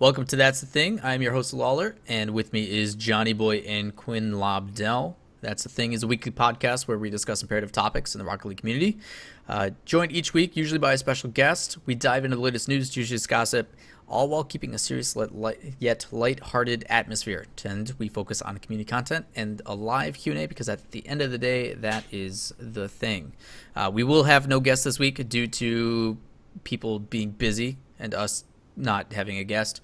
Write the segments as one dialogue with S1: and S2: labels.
S1: Welcome to That's the Thing. I'm your host, Lawler, and with me is Johnny Boy and Quinn Lobdell. That's the Thing is a weekly podcast where we discuss imperative topics in the Rocket League community. Joined each week, usually by a special guest. We dive into the latest news, juiciest gossip, all while keeping a serious yet light-hearted atmosphere. And we focus on community content and a live Q&A because at the end of the day, that is the thing. We will have no guests this week due to people being busy and us not having a guest.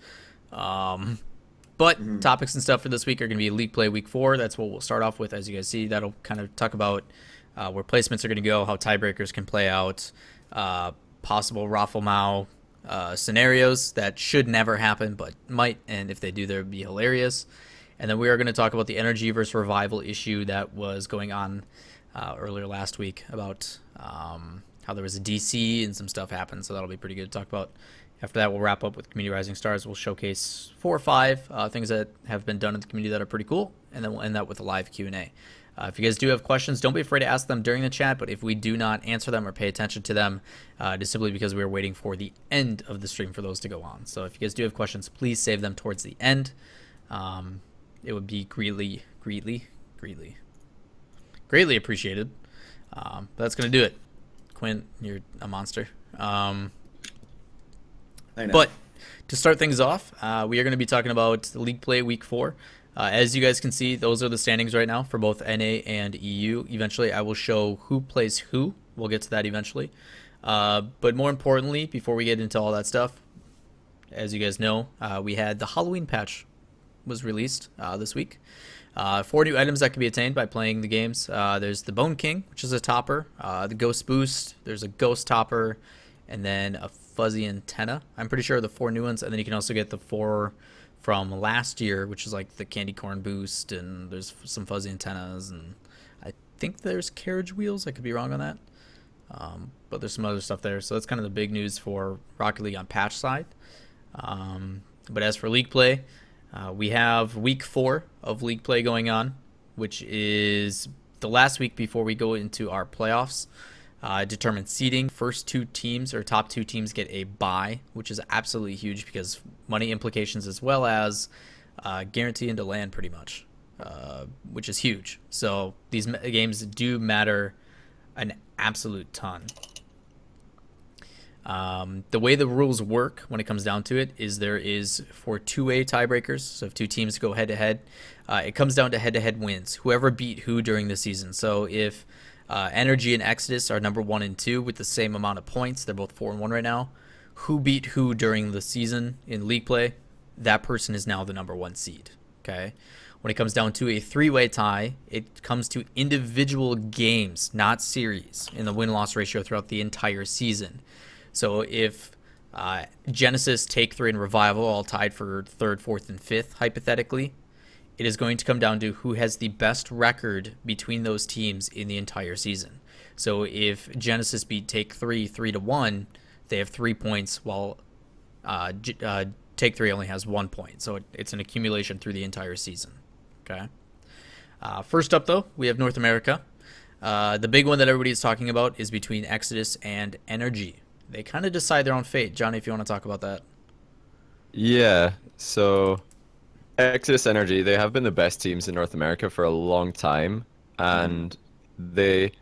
S1: But topics and stuff for this week are going to be League Play Week 4. That's what we'll start off with. As you guys see, that'll kind of talk about where placements are going to go, how tiebreakers can play out, possible Raffle Mao scenarios that should never happen but might, and if they do, they'd be hilarious. And then we are going to talk about the NRG versus Revival issue that was going on earlier last week about how there was a DC and some stuff happened, so that'll be pretty good to talk about. After that, we'll wrap up with Community Rising Stars. We'll showcase 4 or 5 things that have been done in the community that are pretty cool, and then we'll end that with a live Q&A. If you guys do have questions, don't be afraid to ask them during the chat, but if we do not answer them or pay attention to them, it is simply because we are waiting for the end of the stream for those to go on. So if you guys do have questions, please save them towards the end. It would be greatly appreciated. But that's going to do it. Quinn, you're a monster. But to start things off, we are going to be talking about League Play Week 4. As you guys can see, those are the standings right now for both NA and EU. Eventually, I will show who plays who. We'll get to that eventually. But more importantly, before we get into all that stuff, as you guys know, we had the Halloween patch was released this week. 4 new items that can be attained by playing the games. There's the Bone King, which is a topper. The Ghost Boost. There's a Ghost Topper. And then a Fuzzy Antenna. I'm pretty sure the 4 new ones. And then you can also get the 4 from last year, which is like the Candy Corn Boost. And there's some Fuzzy Antennas. And I think there's Carriage Wheels. I could be wrong on that. But there's some other stuff there. So that's kind of the big news for Rocket League on patch side. But as for League Play, we have Week 4 of League Play going on, which is the last week before we go into our playoffs. Determine seeding. First 2 teams or top 2 teams get a bye, which is absolutely huge because money implications as well as guarantee into land pretty much, which is huge. So these games do matter an absolute ton. The way the rules work when it comes down to it is there is for 2-way tiebreakers. So if 2 teams go head to head, it comes down to head-to-head wins. Whoever beat who during the season. So if NRG and Exodus are number 1 and 2 with the same amount of points, they're both 4 and 1 right now. Who beat who during the season in League Play? That person is now the number 1 seed. Okay. When it comes down to a 3-way tie, it comes to individual games, not series, in the win-loss ratio throughout the entire season. So if Genesis, Take 3, and Revival all tied for 3rd, 4th, and 5th, hypothetically, it is going to come down to who has the best record between those teams in the entire season. So if Genesis beat Take 3 3-1, they have 3 points, while Take 3 only has 1 point. So it's an accumulation through the entire season. Okay. First up, though, we have North America. The big one that everybody is talking about is between Exodus and NRG. They kind of decide their own fate. Johnny, if you want to talk about that.
S2: Yeah, so Exodus NRG, they have been the best teams in North America for a long time, and they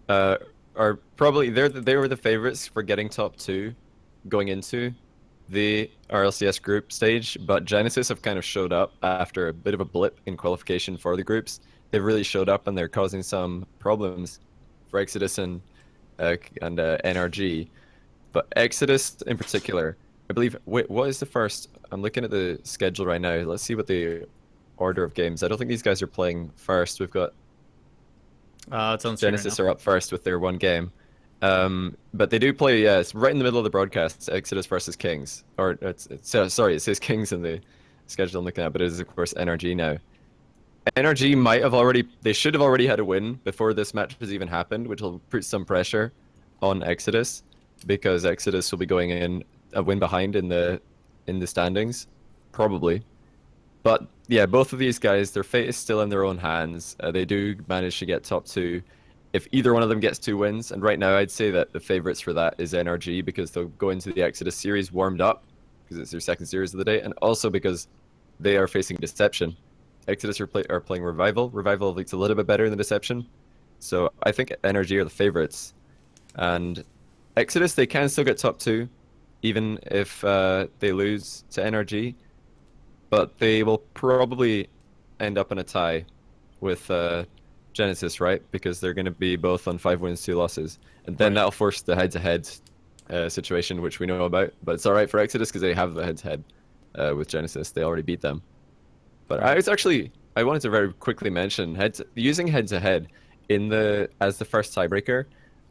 S2: are probably they were the favorites for getting top 2 going into the RLCS group stage, but Genesis have kind of showed up after a bit of a blip in qualification for the groups. They've really showed up, and they're causing some problems for Exodus and NRG. But Exodus in particular, I believe, wait, what is the first? I'm looking at the schedule right now. Let's see what the order of games. I don't think these guys are playing first. We've got
S1: It's on
S2: Genesis
S1: right
S2: are up first with their 1 game. But they do play, yeah, it's right in the middle of the broadcast, it's Exodus versus Kings. Or, sorry, it says Kings in the schedule I'm looking at, but it is, of course, NRG now. NRG they should have already had a win before this match has even happened, which will put some pressure on Exodus, because Exodus will be going in a win behind in the standings, probably. But yeah, both of these guys, their fate is still in their own hands. They do manage to get top 2. If either one of them gets 2 wins, and right now I'd say that the favorites for that is NRG, because they'll go into the Exodus series warmed up because it's their second series of the day, and also because they are facing Deception. Exodus are playing Revival. Revival looks a little bit better than Deception, so I think NRG are the favorites. And Exodus, they can still get top 2, even if they lose to NRG, but they will probably end up in a tie with Genesis, right? Because they're going to be both on 5 wins, 2 losses. And then that'll force the head-to-head situation, which we know about. But it's all right for Exodus because they have the head-to-head with Genesis. They already beat them. But I wanted to very quickly mention using head-to-head as the first tiebreaker.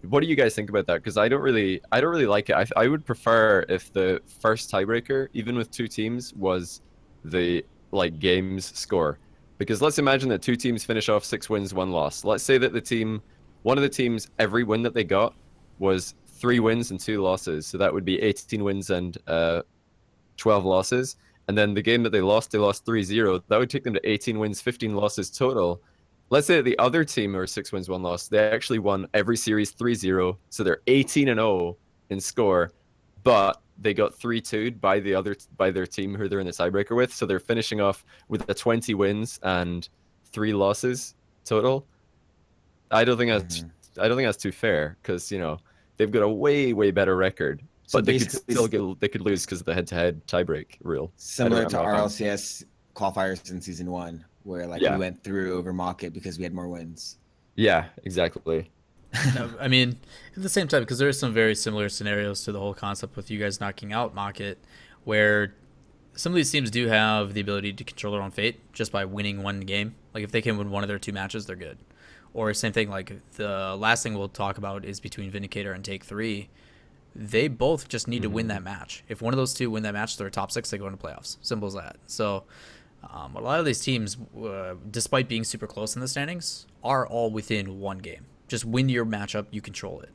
S2: What do you guys think about that? Because I don't really like it. I would prefer if the first tiebreaker, even with 2 teams, was the game's score. Because let's imagine that 2 teams finish off 6 wins, 1 loss. Let's say that one of the teams, every win that they got was 3 wins and 2 losses. So that would be 18 wins and 12 losses. And then the game that they lost 3-0. That would take them to 18 wins, 15 losses total. Let's say that the other team are 6 wins, 1 loss. They actually won every series 3-0. So they're 18-0 in score, but they got 3-2'd by their team who they're in the tiebreaker with. So they're finishing off with 20 wins and 3 losses total. I don't think that's too fair because they've got a way better record, so but they could lose because of the head-to-head tiebreak rule.
S3: Similar to RLCS qualifiers in season 1, where we went through over Market because we had more wins.
S2: Yeah, exactly.
S1: No, I mean, at the same time, because there are some very similar scenarios to the whole concept with you guys knocking out Market, where some of these teams do have the ability to control their own fate just by winning one game. Like if they can win one of their 2 matches, they're good. Or same thing, like the last thing we'll talk about is between Vindicator and Take 3. They both just need to win that match. If one of those 2 win that match, they're top 6, they go into playoffs. Simple as that. So a lot of these teams, despite being super close in the standings, are all within 1 game. Just win your matchup, you control it.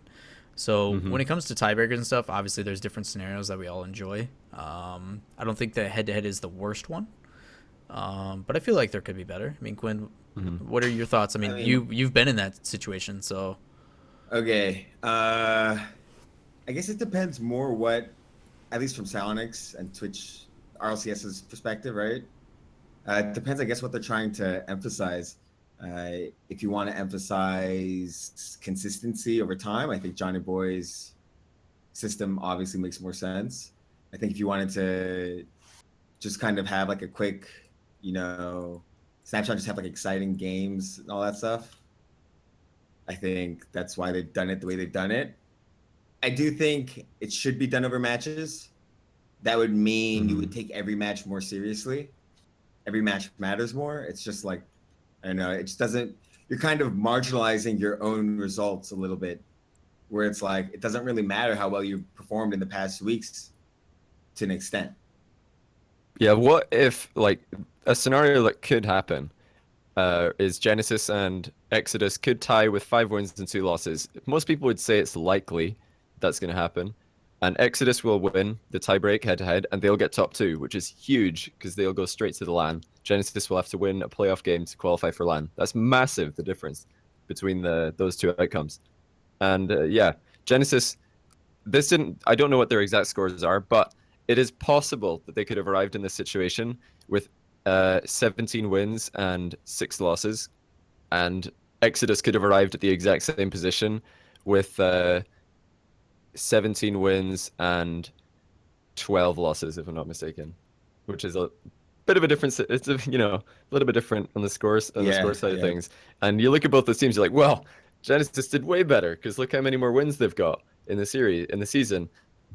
S1: So when it comes to tiebreakers and stuff, obviously there's different scenarios that we all enjoy. I don't think the head-to-head is the worst one, but I feel like there could be better. I mean, Quinn, what are your thoughts? I mean, you've been in that situation, so.
S3: Okay. I guess it depends more what, at least from Salonix and Twitch RLCS's perspective, right? It depends, I guess, what they're trying to emphasize. If you want to emphasize consistency over time, I think Johnny Boy's system obviously makes more sense. I think if you wanted to just kind of have a quick, snapshot, just have exciting games and all that stuff, I think that's why they've done it the way they've done it. I do think it should be done over matches. That would mean you would take every match more seriously. Every match matters more. It's just I don't know. It just doesn't. You're kind of marginalizing your own results a little bit, where it's it doesn't really matter how well you performed in the past weeks, to an extent.
S2: Yeah. What if a scenario that could happen is Genesis and Exodus could tie with 5 wins and 2 losses. Most people would say it's likely that's going to happen, and Exodus will win the tiebreak head-to-head, and they'll get top 2, which is huge because they'll go straight to the LAN. Genesis will have to win a playoff game to qualify for LAN. That's massive, the difference between those 2 outcomes. And Genesis, I don't know what their exact scores are, but it is possible that they could have arrived in this situation with 17 wins and 6 losses, and Exodus could have arrived at the exact same position with 17 wins and 12 losses, if I'm not mistaken, which is a bit of a difference. It's a little bit different on the scores the score side of things. And you look at both the teams, you're like, well, Genesis did way better because look how many more wins they've got in the season.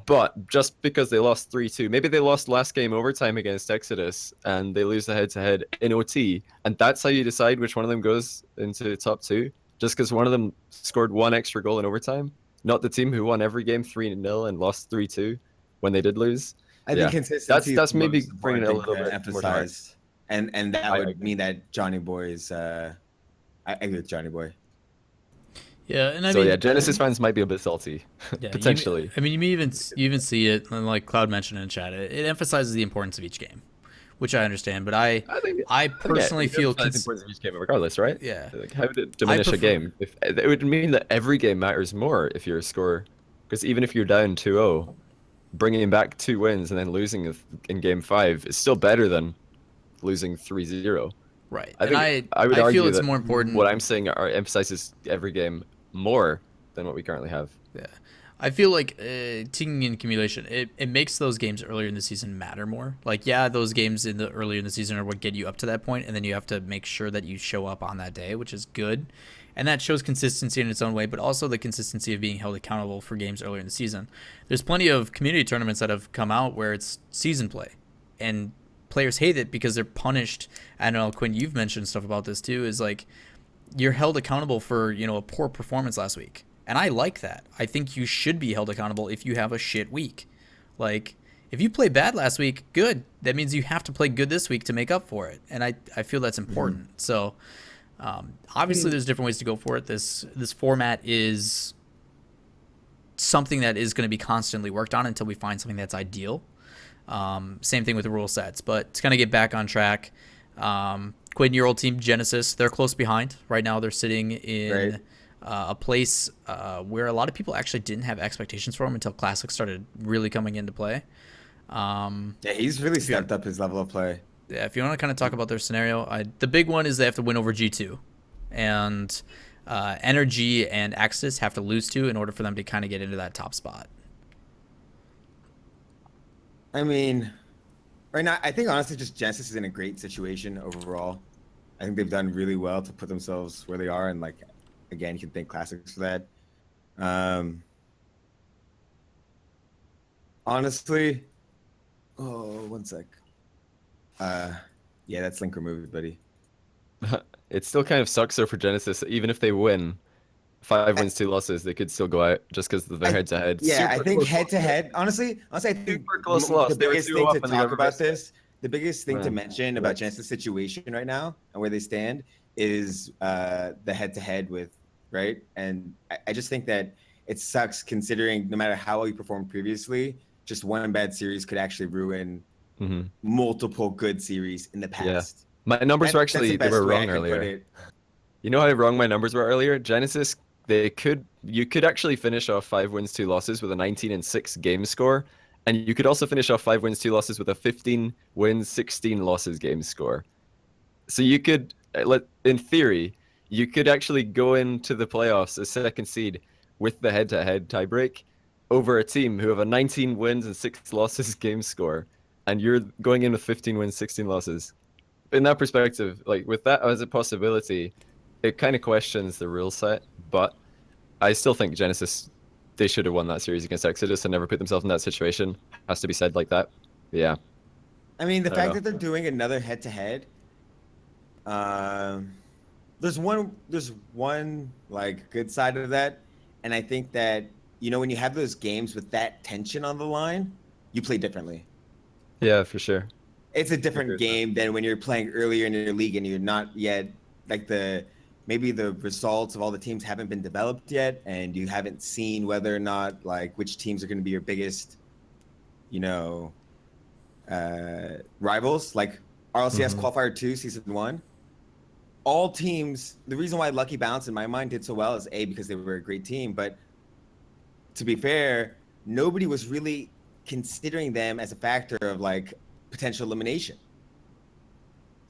S2: But just because they lost 3-2, maybe they lost last game overtime against Exodus and they lose the head-to-head in OT, and that's how you decide which one of them goes into top 2, just because one of them scored 1 extra goal in overtime, not the team who won every game 3-0 and lost 3-2 when they did lose.
S3: I think consistency
S2: that's maybe bringing it a little bit
S3: emphasized, and that would mean that Johnny Boy is. I agree with Johnny Boy.
S1: Yeah, and
S2: Genesis fans might be a bit salty, potentially.
S1: You even see it, and like Cloud mentioned in chat, it emphasizes the importance of each game, which I understand. But I personally feel
S2: the importance of each game, regardless, right?
S1: Yeah.
S2: How would it diminish a game? It would mean that every game matters more if you're a scorer, because even if you're down 2-0, bringing back 2 wins and then losing in game 5 is still better than losing 3-0.
S1: Right.
S2: I
S1: And
S2: think I would
S1: I feel
S2: argue
S1: it's
S2: that
S1: more important.
S2: what I'm saying emphasizes every game more than what we currently have.
S1: Yeah. I feel like teaming in accumulation, it makes those games earlier in the season matter more. Like, yeah, those games earlier in the season are what get you up to that point, and then you have to make sure that you show up on that day, which is good. And that shows consistency in its own way, but also the consistency of being held accountable for games earlier in the season. There's plenty of community tournaments that have come out where it's season play, and players hate it because they're punished. I know, Quinn, you've mentioned stuff about this too, is like you're held accountable for, a poor performance last week. And I like that. I think you should be held accountable if you have a shit week. Like, if you play bad last week, good. That means you have to play good this week to make up for it. And I feel that's important. So, obviously, there's different ways to go for it. This format is something that is going to be constantly worked on until we find something that's ideal. Same thing with the rule sets. But to kind of get back on track, Quinn, your old team, Genesis, they're close behind. Right now, they're sitting in... Right. A place where a lot of people actually didn't have expectations for him until Classic started really coming into play.
S3: Yeah, he's really stepped up his level of play.
S1: Yeah, if you want to kind of talk about their scenario, the big one is they have to win over G2. And NRG and Exodus have to lose to in order for them to kind of get into that top spot.
S3: I mean, right now, I think honestly just Genesis is in a great situation overall. I think they've done really well to put themselves where they are, and like, again, you can thank Classics for that. Honestly, one sec. Yeah, that's link removed, buddy.
S2: It still kind of sucks though for Genesis. Even if they win, 5 wins, 2 losses, they could still go out just because of their head-to-head.
S3: Yeah, I think head-to-head. Honestly, I think the biggest thing to talk about this, the biggest thing to mention about Genesis' situation right now and where they stand is the head-to-head with. Right. And I just think that it sucks considering no matter how well you performed previously, just one bad series could actually ruin multiple good series in the past.
S2: Yeah. My numbers were actually, they were wrong earlier. You know how wrong my numbers were earlier? Genesis, you could actually finish off 5 wins, 2 losses with a 19-6 game score. And you could also finish off 5 wins, 2 losses with a 15 wins, 16 losses game score. So you could, in theory, you could actually go into the playoffs as second seed with the head-to-head tiebreak over a team who have a 19 wins and 6 losses game score, and you're going in with 15 wins, 16 losses. In that perspective, like with that as a possibility, it kind of questions the rule set, but I still think Genesis, they should have won that series against Exodus and never put themselves in that situation. Has to be said like that. Yeah.
S3: I mean, the fact that they're doing another head-to-head, there's one like good side of that, and I think that when you have those games with that tension on the line, you play differently.
S2: Yeah, for sure.
S3: It's a different game than when you're playing earlier in your league and you're not yet like maybe the results of all the teams haven't been developed yet, and you haven't seen whether or not like which teams are going to be your biggest, rivals. Like RLCS Qualifier 2 Season 1. All teams, the reason why Lucky Bounce in my mind did so well is because they were a great team, but to be fair, nobody was really considering them as a factor of like potential elimination,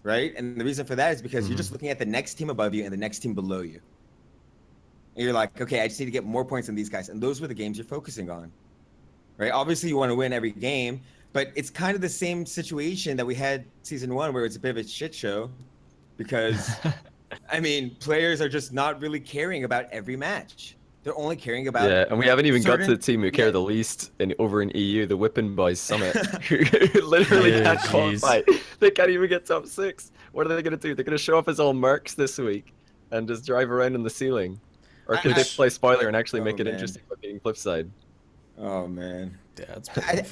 S3: right? And the reason for that is because you're just looking at the next team above you and the next team below you, and you're like, okay, I just need to get more points than these guys, and those were the games you're focusing on, right? Obviously, you want to win every game, but it's kind of the same situation that we had Season 1 where it's a bit of a shit show. Because, I mean, players are just not really caring about every match. They're only caring about...
S2: Yeah, and we haven't even got to the team who care the least over in EU, the Whipping Boys Summit, who literally can't qualify. They can't even get top 6. What are they going to do? They're going to show up as all mercs this week and just drive around on the ceiling? Or could they play spoiler and actually make it interesting by being Flipside?
S3: Oh, man.
S1: Yeah,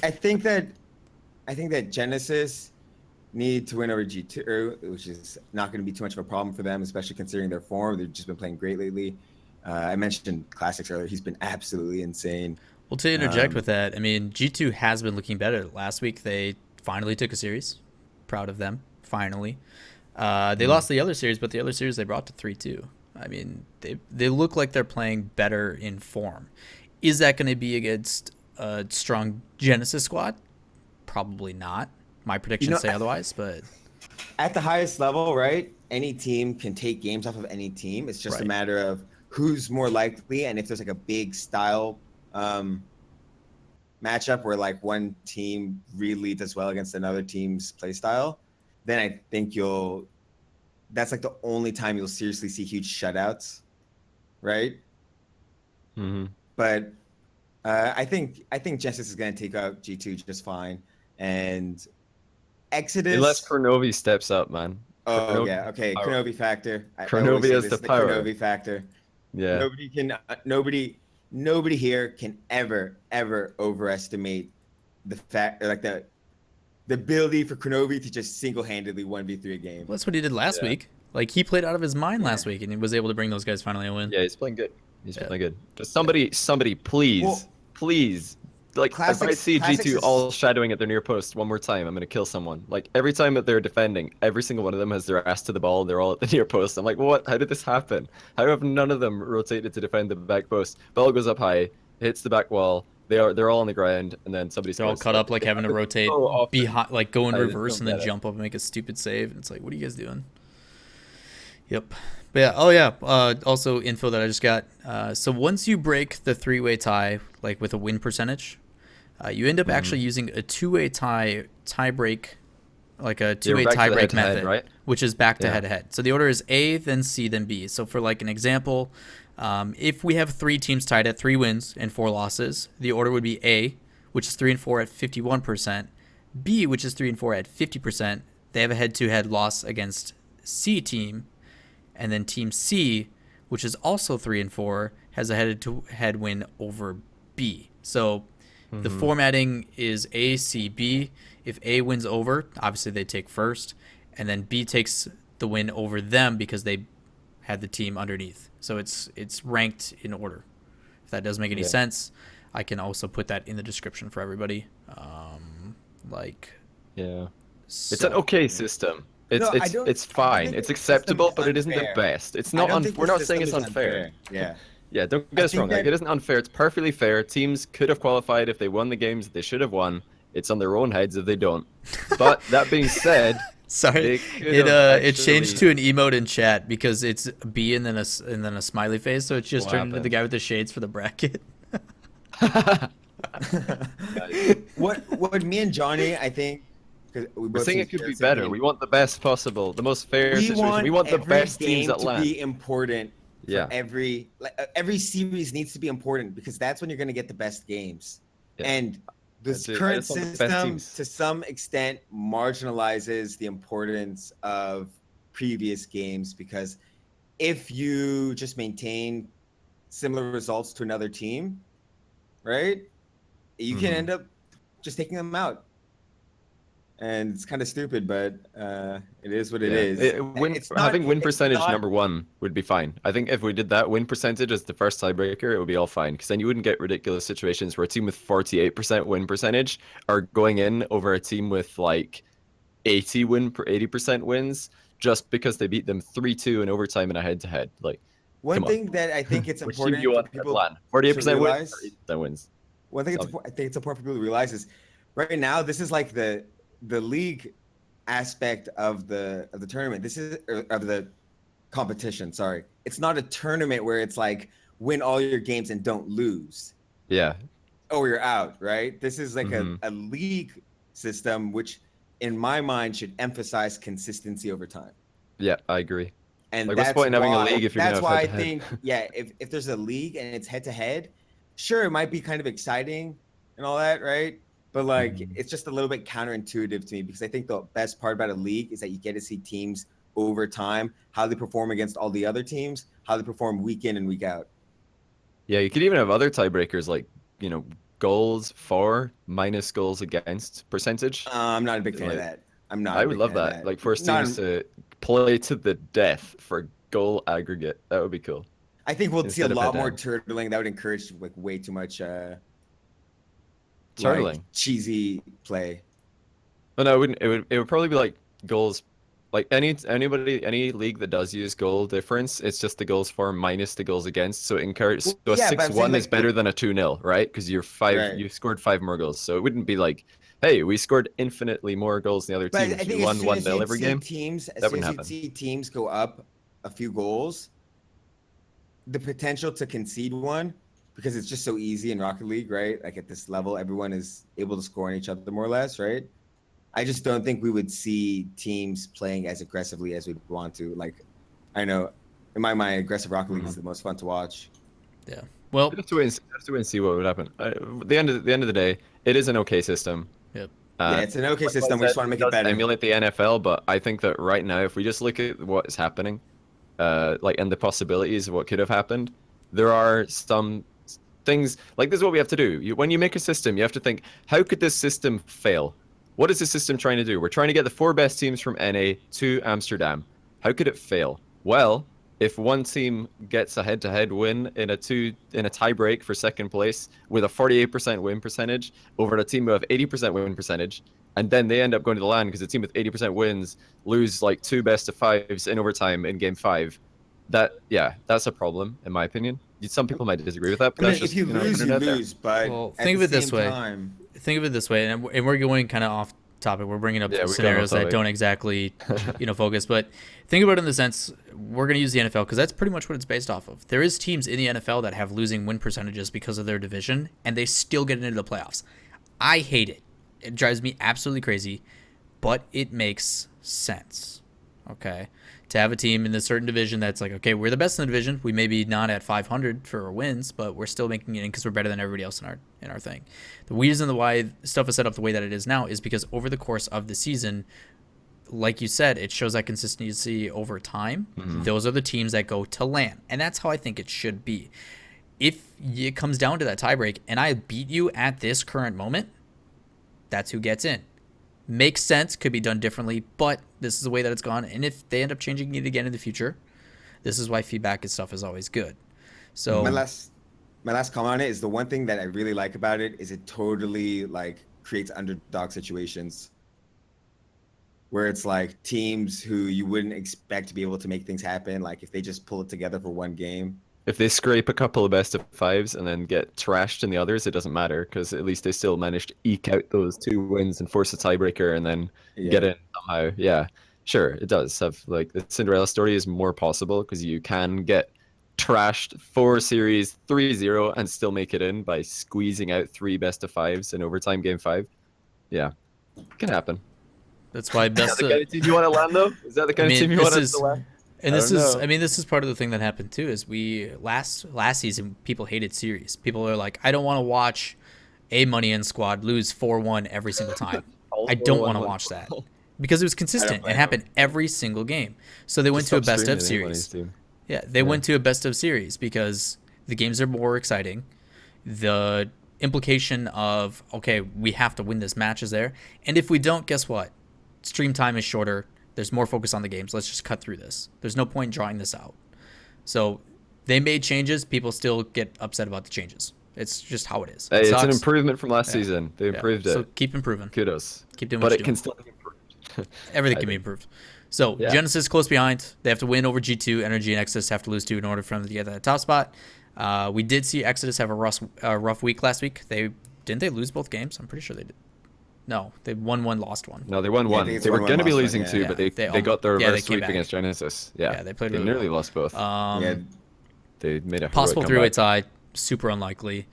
S3: I think that Genesis need to win over G2, which is not going to be too much of a problem for them, especially considering their form. They've just been playing great lately. I mentioned Classics earlier. He's been absolutely insane.
S1: Well, to interject with that, I mean, G2 has been looking better. Last week, they finally took a series. Proud of them, finally. They lost the other series, but the other series they brought to 3-2. I mean, they look like they're playing better in form. Is that going to be against a strong Genesis squad? Probably not. My predictions say otherwise, but
S3: at the highest level, right? Any team can take games off of any team. It's just a
S1: right.
S3: matter of who's more likely, and if there's like a big style matchup where like one team really does well against another team's play style, then I think that's like the only time you'll seriously see huge shutouts, right?
S2: Mm-hmm.
S3: But I think Genesis is going to take out G2 just fine, and
S2: Unless
S3: Exodus.
S2: Kronovi steps up, man.
S3: Oh
S2: Kronovi,
S3: yeah, okay.
S2: power.
S3: Kronovi factor. I always
S2: Kronovi
S3: say
S2: has
S3: this
S2: the
S3: is the
S2: power.
S3: Kronovi factor.
S2: Yeah.
S3: Nobody can. Nobody here can ever overestimate the fact, like the ability for Kronovi to just single-handedly 1v3 a game.
S1: Well, that's what he did last
S2: Yeah.
S1: week. Like he played out of his mind
S3: Yeah.
S1: last week, and he was able to bring those guys finally a win.
S2: Yeah, he's playing good. He's
S1: Yeah.
S2: playing good. Just somebody, please,
S3: Well,
S2: please. Like, if I
S3: Classics-
S2: see
S3: Classics
S2: G2
S3: is-
S2: all shadowing at their near post one more time, I'm gonna kill someone. Like every time that they're defending, every single one of them has their ass to the ball. They're all at the near post. I'm like, what? How did this happen? How have none of them rotated to defend the back post? Ball goes up high, hits the back wall. They're all on the ground, and then somebody.
S1: They're all
S2: scores.
S1: cut up, like having to rotate
S2: so often.
S1: behind, like go in
S2: I
S1: reverse
S2: don't
S1: and then
S2: get it.
S1: jump up and make a stupid save. And it's like, what are you guys doing? Yep. But yeah. Oh yeah. Also, info that I just got. So once you break the three-way tie, like with a win percentage, you end up actually using a two-way tie break, like a two-way
S2: back to
S1: tie
S2: the
S1: break
S2: head-to-head,
S1: method,
S2: right?
S1: which is back to
S2: Yeah.
S1: head-to-head. So the order is A, then C, then B. So for like an example, if we have 3 teams tied at 3 wins and 4 losses, the order would be A, which is 3 and 4 at 51%, B, which is 3 and 4 at 50%. They have a head-to-head loss against C team, and then Team C, which is also 3 and 4, has a head-to-head win over B. So the formatting is A, C, B. If A wins over, obviously they take first, and then B takes the win over them because they had the team underneath. So it's ranked in order. If that doesn't make any sense, I can also put that in the description for everybody.
S2: Yeah. It's
S1: So,
S2: an okay system.
S3: No, I
S2: It's
S3: don't-
S2: it's
S3: I don't
S2: fine.
S3: think
S2: It's
S3: the system
S2: acceptable,
S3: is
S2: but it isn't the
S3: unfair.
S2: best. It's
S3: I
S2: not.
S3: don't think
S2: We're
S3: the
S2: not saying it's
S3: system is
S2: unfair.
S3: Yeah.
S2: Yeah, don't get us
S3: think
S2: wrong. Like,
S3: that-
S2: it isn't unfair. It's perfectly fair. Teams could have qualified if they won the games they should have won. It's on their own heads if they don't. But that being said,
S1: sorry,
S2: they could
S1: it
S2: have
S1: it changed to
S2: actually-
S1: an emote in chat because it's B and then a smiley face, so it's just
S2: What
S1: turned into the
S2: happened?
S1: guy with the shades for the bracket.
S3: What me and Johnny, I think, because
S2: We're saying it could be better. We want the best possible, the most fair
S3: we
S2: situation. We want the
S3: every
S2: best teams
S3: game
S2: at
S3: to
S2: land.
S3: be important. For
S2: Yeah.
S3: every series needs to be important because that's when you're going to get the best games.
S2: Yeah.
S3: And this
S2: I
S3: current
S2: just want the best
S3: system,
S2: teams.
S3: to some extent, marginalizes the importance of previous games because if you just maintain similar results to another team, right, you can end up just taking them out. And it's kind of stupid, but it is what it is. It's not-
S2: Having win
S3: it's
S2: percentage
S3: not-
S2: number 1 would be fine. I think if we did that win percentage as the first tiebreaker, it would be all fine. Because then you wouldn't get ridiculous situations where a team with 48% win percentage are going in over a team with like 80% wins just because they beat them 3-2 in overtime in a head-to-head. Like,
S3: One
S2: come on.
S3: thing that I think it's
S2: which team
S3: important
S2: do you
S3: for
S2: want to
S3: people
S2: land? 48%
S3: realize-
S2: wins, or 80% wins.
S3: One thing I think it's important for people to realize is right now this is like the league aspect of the tournament. This is of the competition. Sorry, it's not a tournament where it's like win all your games and don't lose.
S2: Yeah.
S3: Or you're out, right? This is like
S2: Mhm.
S3: a league system, which in my mind should emphasize consistency over time.
S2: Yeah, I agree.
S3: And
S2: Like, what's the
S3: that's
S2: point in having a
S3: why-
S2: league if you're gonna
S3: that's
S2: have
S3: why I
S2: head-to-head?
S3: think, yeah, if there's a league and it's head to head, sure, it might be kind of exciting and all that, right? But like,
S2: Mhm.
S3: it's just a little bit counterintuitive to me because I think the best part about a league is that you get to see teams over time, how they perform against all the other teams, how they perform week in and week out.
S2: Yeah, you could even have other tiebreakers like, goals for minus goals against percentage.
S3: I'm not a big fan of
S2: Like,
S3: that. I'm not.
S2: I
S3: a
S2: would
S3: big
S2: love
S3: fan of
S2: that. Like, force
S3: Not-
S2: teams to play to the death for goal aggregate. That would be cool.
S3: I think we'll see a
S2: instead of
S3: lot more
S2: head-to-head.
S3: turtling. That would encourage like way too much
S2: Turtling.
S3: cheesy play.
S2: Oh no, it wouldn't. It would probably be like goals like any league that does use goal difference, it's just the goals for minus the goals against. So it encourages.
S3: Well,
S2: So a
S3: yeah, but I'm saying
S2: 6-1 is
S3: like
S2: better than a 2-0, right? Because
S3: right.
S2: you scored 5 more goals. So it wouldn't be like, hey, we scored infinitely more goals than the other
S3: But
S2: teams.
S3: I
S2: We
S3: think as
S2: won
S3: soon as
S2: 1-0
S3: you'd
S2: every
S3: see
S2: game.
S3: teams, as
S2: That
S3: soon
S2: wouldn't
S3: as you'd
S2: happen.
S3: see teams go up a few goals, the potential to concede one, because it's just so easy in Rocket League, right? Like at this level, everyone is able to score on each other more or less, right? I just don't think we would see teams playing as aggressively as we'd want to. Like, I know in my mind, aggressive Rocket League is the most fun to watch.
S1: Yeah. Well,
S2: Just to wait and see what would happen. The end of the day, it is an okay system.
S1: yep.
S3: Yeah,
S2: Uh,
S3: it's an okay
S2: like I
S3: system. We
S2: said,
S3: just want to
S2: it
S3: make it
S2: does
S3: better.
S2: emulate the NFL, but I think that right now, if we just look at what is happening, like and the possibilities of what could have happened, there are some things like this is what we have to do. When you make a system, you have to think, how could this system fail? What is the system trying to do? We're trying to get the 4 best teams from NA to Amsterdam. How could it fail? Well, if one team gets a head-to-head win in a tiebreak for second place with a 48% win percentage over a team who have 80% win percentage, and then they end up going to the LAN because the team with 80% wins lose like 2 best of 5s in overtime in game 5. That's a problem in my opinion. Some people might disagree with that,
S3: I
S2: but
S3: mean,
S2: that's
S3: if
S2: just,
S3: you
S2: putting
S3: lose,
S2: it
S3: you
S2: out there.
S3: lose. But
S1: Well,
S3: at
S1: think
S3: the
S1: of it this
S3: same
S1: way.
S3: time,
S1: Think of it this way, and we're going kind of off topic. We're bringing up
S2: Yeah, we've gone
S1: scenarios
S2: off
S1: that
S2: topic.
S1: don't exactly, focus. But think about it in the sense we're going to use the NFL because that's pretty much what it's based off of. There is teams in the NFL that have losing win percentages because of their division, and they still get into the playoffs. I hate it. It drives me absolutely crazy, but it makes sense. Okay, to have a team in a certain division that's like, okay, we're the best in the division. We may be not at 500 for our wins, but we're still making it in because we're better than everybody else in our thing. The reason why stuff is set up the way that it is now is because over the course of the season, like you said, it shows that consistency over time.
S2: Mhm.
S1: Those are the teams that go to LAN, and that's how I think it should be. If it comes down to that tiebreak and I beat you at this current moment, that's who gets in. Makes sense, could be done differently, but this is the way that it's gone. And if they end up changing it again in the future, this is why feedback and stuff is always good. So
S3: my last comment on it is the one thing that I really like about it is it totally like creates underdog situations where it's like teams who you wouldn't expect to be able to make things happen. Like if they just pull it together for one game.
S2: If they scrape a couple of best of 5s and then get trashed in the others, it doesn't matter because at least they still managed to eke out those 2 wins and force a tiebreaker and then get
S3: Yeah.
S2: in somehow. Yeah, sure, it does have like the Cinderella story is more possible because you can get trashed 4 series 3-0 and still make it in by squeezing out 3 best of 5s in overtime game 5. Yeah, it can happen.
S1: that's why
S2: Is that
S1: best.
S2: the kind of team you want to land though? Is that the kind of team you want to land?
S1: And
S2: I
S1: this
S2: don't
S1: is,
S2: know.
S1: I mean, this is part of the thing that happened too. Is we last season people hated series. People are like, I don't want to watch a Money In squad lose 4-1 every single time. I don't want to watch that because it was consistent. It happened every single game. So they went to a best of series. Yeah, they went to a best of series because the games are more exciting. The implication of, okay, we have to win this match is there. And if we don't, guess what? Stream time is shorter. There's more focus on the games. Let's just cut through this. There's no point in drawing this out. So they made changes. People still get upset about the changes. It's just how it is.
S2: Hey,
S1: It
S2: it's an
S1: sucks.
S2: improvement from last season. They improved
S1: So
S2: it.
S1: keep improving.
S2: Kudos.
S1: Keep doing
S2: But
S1: what
S2: it
S1: you're
S2: can
S1: doing.
S2: still be improved.
S1: Everything
S2: I
S1: can be
S2: think.
S1: improved. So
S2: Yeah.
S1: Genesis close behind. They have to win over G2. NRG and Exodus have to lose 2 in order for them to get that top spot. We did see Exodus have a rough week last week. Didn't they lose both games? I'm pretty sure they did. No, they won one, lost one.
S2: No, they won
S3: Yeah, I
S2: one.
S3: think it's
S2: They were
S3: 1-1
S2: going to be
S3: lost one,
S2: losing
S3: yeah.
S2: 2,
S1: Yeah,
S2: but
S1: they
S2: they got the
S1: yeah, they
S2: reverse
S1: came
S2: sweep
S1: back.
S2: against Genesis. Yeah,
S1: Yeah, they played
S2: They
S1: really
S2: nearly
S1: well.
S2: lost both.
S3: Yeah.
S2: They made a
S1: Possible
S2: heroic
S1: three-way
S2: comeback.
S1: tie, super unlikely.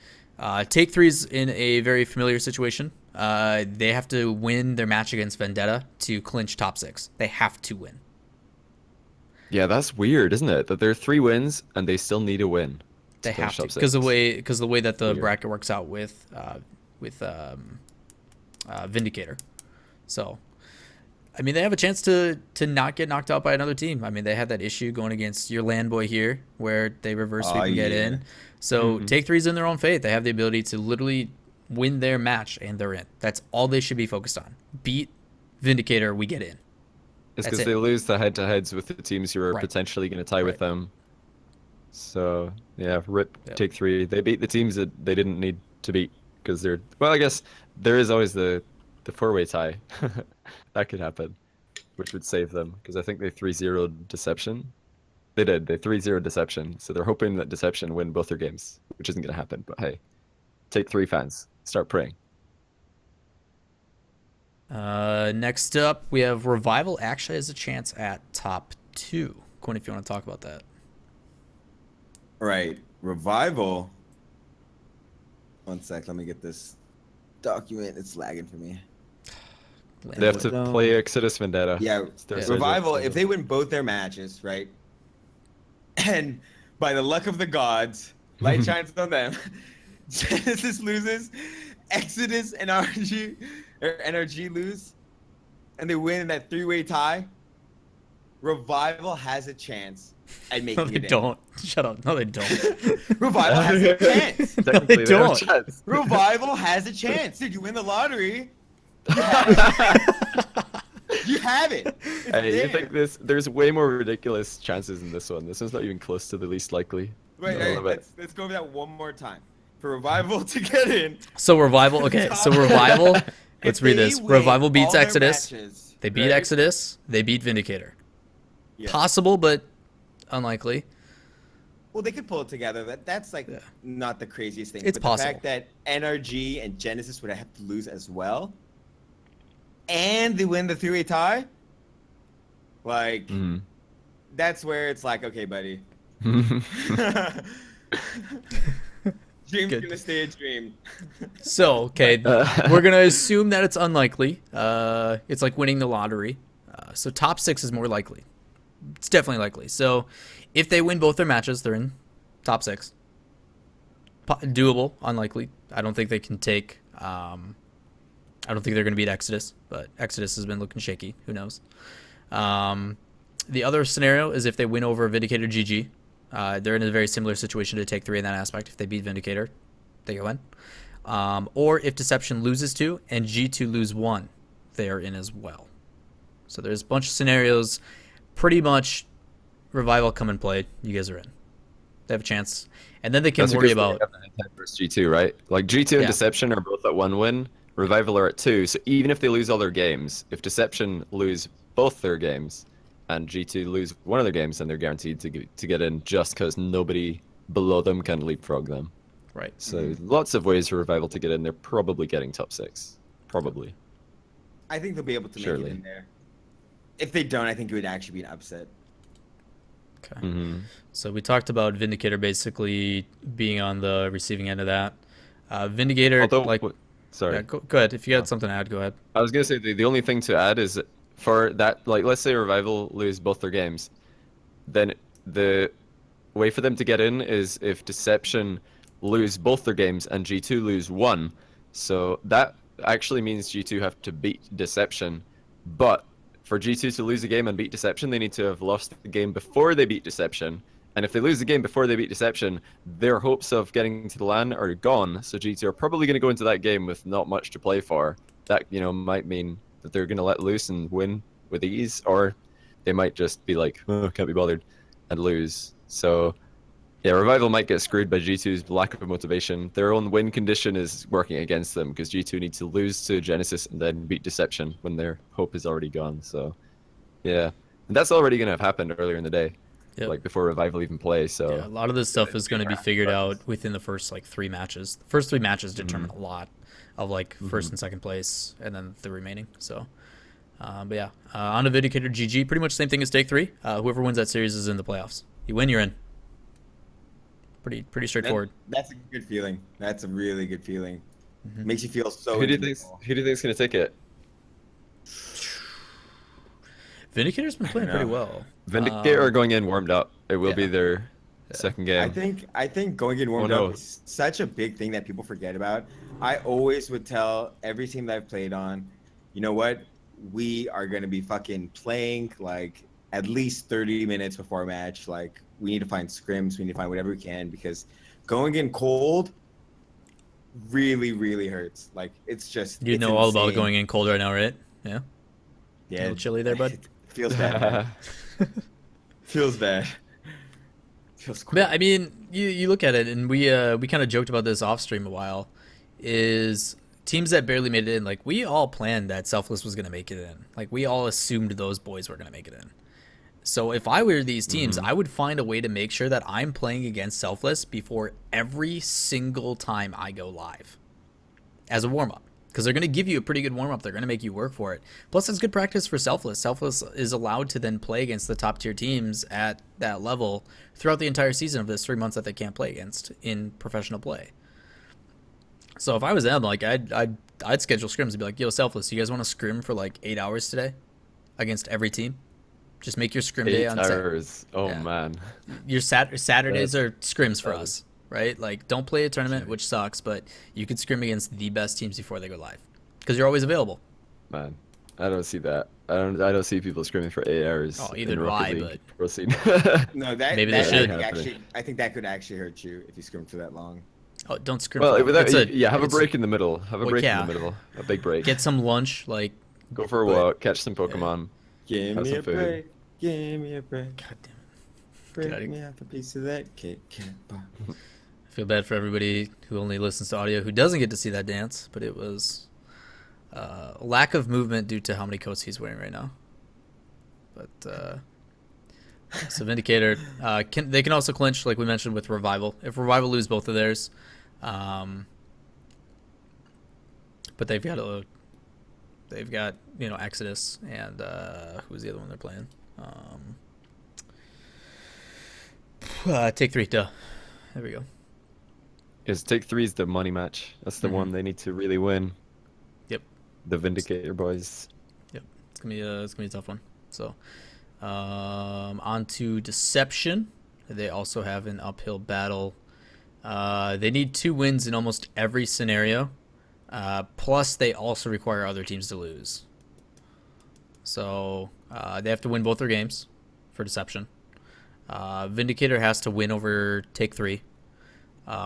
S1: Take three's in a very familiar situation. They have to win their match against Vendetta to clinch top 6. They have to win.
S2: Yeah, that's weird, isn't it? That there are 3 wins and they still need a win.
S1: They
S2: clinch
S1: have to
S2: top
S1: because the
S2: 6.
S1: way that the
S2: Weird.
S1: bracket works out with Vindicator. So, I mean, they have a chance to not get knocked out by another team. I mean, they had that issue going against your land boy here, where they reverse sweep and get
S3: yeah.
S1: in. So
S2: Mhm.
S1: Take Three's in their own fate. They have the ability to literally win their match, and they're in. That's all they should be focused on. Beat Vindicator, we get in.
S2: It's
S1: That's
S2: because
S1: it.
S2: they lose the head-to-heads with the teams who are
S1: Right.
S2: potentially going to tie with
S1: Right.
S2: them. So, yeah, rip,
S1: Yep.
S2: take 3. They beat the teams that they didn't need to beat because well, I guess there is always the 4-way tie. That could happen. which would save them because I think they 3-0'd Deception. They did. They 3-0 Deception, so they're hoping that Deception win both their games, which isn't going to happen. But hey, take 3 fans. Start praying.
S1: Next up, we have Revival actually has a chance at top 2. Quinn, if you want to talk about that.
S3: Right. Revival. One sec. Let me get this document. It's lagging for me.
S2: They have to play Exodus Vendetta.
S3: Yeah. Revival, if they win both their matches, right? And by the luck of the gods, light shines on them. Genesis loses, Exodus and NRG lose, and they win in that 3-way tie. Revival has a chance at making
S1: No, they
S3: it.
S1: don't. Shut up. No, they don't.
S3: Revival has a chance.
S2: Technically,
S1: They
S2: they have a
S1: don't.
S2: chance.
S3: Revival has a chance. Dude, you win the lottery. You have it. You have it. It's
S2: Hey,
S3: there.
S2: you think there's way more ridiculous chances in this one. This one's not even close to the least likely.
S3: Wait,
S2: I love it.
S3: let's go over that one more time. For Revival to get in.
S1: So Revival, okay, so Revival,
S3: If
S1: let's read
S3: they
S1: this.
S3: win
S1: Revival
S3: all
S1: beats
S3: their
S1: Exodus.
S3: matches,
S1: They beat
S3: right?
S1: Exodus. They beat Vindicator.
S3: Yeah.
S1: Possible, but unlikely.
S3: Well, they could pull it together. That's like
S1: Yeah.
S3: not the craziest thing.
S1: It's
S3: but
S1: possible.
S3: The fact that NRG and Genesis would have to lose as well, and they win the 3-way tie, like
S2: Mhm.
S3: that's where it's like, okay, buddy. Dream's
S1: Good.
S3: gonna stay a dream.
S1: So, okay, we're going to assume that it's unlikely. It's like winning the lottery. So top 6 is more likely. It's definitely likely. So if they win both their matches, they're in top 6. Doable, unlikely. I don't think they can take... I don't think they're going to beat Exodus, but Exodus has been looking shaky. Who knows? The other scenario is if they win over Vindicator GG. They're in a very similar situation to Take 3 in that aspect. If they beat Vindicator, they go in. Or if Deception loses 2 and G2 lose 1, they are in as well. So there's a bunch of scenarios. Pretty much Revival come and play. You guys are in. They have a chance. And then they can
S2: That's
S1: worry
S2: because they
S1: about...
S2: have the head-to-head versus G2, right? Like G2 and
S1: Yeah.
S2: Deception are both at 1 win. Revival are at 2. So even if they lose all their games, if Deception lose both their games and G2 lose one of their games, then they're guaranteed to get in just because nobody below them can leapfrog them.
S1: Right.
S2: So lots of ways for Revival to get in. They're probably getting top 6. Probably.
S3: I think they'll be able to make
S2: Surely.
S3: it in there. If they don't, I think it would actually be an upset.
S1: Okay.
S2: Mm-hmm.
S1: So we talked about Vindicator basically being on the receiving end of that. Vindicator,
S2: Although,
S1: like...
S2: sorry.
S1: Yeah, go ahead. If you had something to add, go ahead.
S2: I was gonna say the only thing to add is that for that, like, let's say Revival lose both their games, then the way for them to get in is if Deception lose both their games and G2 lose 1. So that actually means G2 have to beat Deception, but for G2 to lose a game and beat Deception, they need to have lost the game before they beat Deception. And if they lose the game before they beat Deception, their hopes of getting to the LAN are gone. So G2 are probably going to go into that game with not much to play for. That, might mean that they're going to let loose and win with ease, or they might just be like, oh, can't be bothered, and lose. So, yeah, Revival might get screwed by G2's lack of motivation. Their own win condition is working against them because G2 need to lose to Genesis and then beat Deception when their hope is already gone. So, yeah. And that's already going to have happened earlier in the day.
S1: Yep.
S2: Like before Revival even play. So
S1: Yeah, a lot of this stuff is going to be figured out within the first 3 matches. The first 3 matches determine a lot of first and second place, and then the remaining. So, but yeah, on to Vindicator GG. Pretty much same thing as Take 3. Whoever wins that series is in the playoffs. You win, you're in. Pretty straightforward.
S3: That's a good feeling. That's a really good feeling. Makes you feel so.
S2: who do you think's going to take it?
S1: Vindicator's been playing pretty well.
S2: Vindicator are going in warmed up. It will be their second game.
S3: I think going in warmed
S2: no.
S3: up is such a big thing that people forget about. I always would tell every team that I've played on, you know what? We are gonna be fucking playing at least 30 minutes before a match. We need to find scrims, we need to find whatever we can, because going in cold really, really hurts. It's just
S1: You
S3: it's
S1: know all about
S3: insane.
S1: going in cold right now, right? Yeah.
S3: Yeah,
S1: A little chilly there, bud.
S3: It feels bad. Man. Feels bad. Feels cool.
S1: Yeah, I mean, you look at it, and we kind of joked about this off stream a while. Is teams that barely made it in, like we all planned that Selfless was going to make it in. Like we all assumed those boys were going to make it in. So if I were these teams, I would find a way to make sure that I'm playing against Selfless before every single time I go live as a warm-up. Because they're going to give you a pretty good warm-up. They're going to make you work for it. Plus, it's good practice for Selfless. Selfless is allowed to then play against the top-tier teams at that level throughout the entire season of this 3 months that they can't play against in professional play. So if I was them, like I'd schedule scrims and be like, yo, Selfless, you guys want to scrim for like 8 hours today against every team? Just make your scrim day on
S2: 8 hours. Oh
S1: yeah.
S2: man.
S1: Your Saturdays are scrims for us, right? Like, don't play a tournament, which sucks, but you could scrim against the best teams before they go live because you're always available.
S2: Man, I don't see that. I don't see people scrimming for 8 hours.
S1: Oh, either
S2: in
S1: do
S2: Rocket
S1: I,
S2: League
S1: but
S2: Pro Scene.
S3: No, that
S1: Maybe
S3: that
S1: they should.
S3: would actually, I think that could actually hurt you if you scrim for that long.
S1: oh, don't scrim.
S2: Well,
S1: for
S2: without,
S1: it's
S2: yeah, have a
S1: it's
S2: break in the middle. Have a
S1: well,
S2: break
S1: yeah.
S2: in the middle. A big break.
S1: Get some lunch, like.
S2: Go for a
S1: but-
S2: walk. Catch some Pokemon.
S3: Give
S2: Have
S3: me
S2: some
S3: a
S2: food.
S3: break. Give me a break.
S1: God damn it.
S3: Break
S1: outta
S3: me off a piece of that Kit Kat bar.
S1: I feel bad for everybody who only listens to audio who doesn't get to see that dance, but it was lack of movement due to how many coats he's wearing right now. But so Vindicator, they can also clinch, like we mentioned, with Revival. If Revival lose both of theirs, but they've got Exodus and who's the other one they're playing? Take 3, duh. There we go.
S2: Is Take 3 is the money match. That's the one they need to really win.
S1: Yep.
S2: The Vindicator boys.
S1: Yep. It's gonna be a tough one. So, on to Deception. They also have an uphill battle. They need 2 wins in almost every scenario. Plus, they also require other teams to lose. So, they have to win both their games for Deception. Vindicator has to win over Take 3.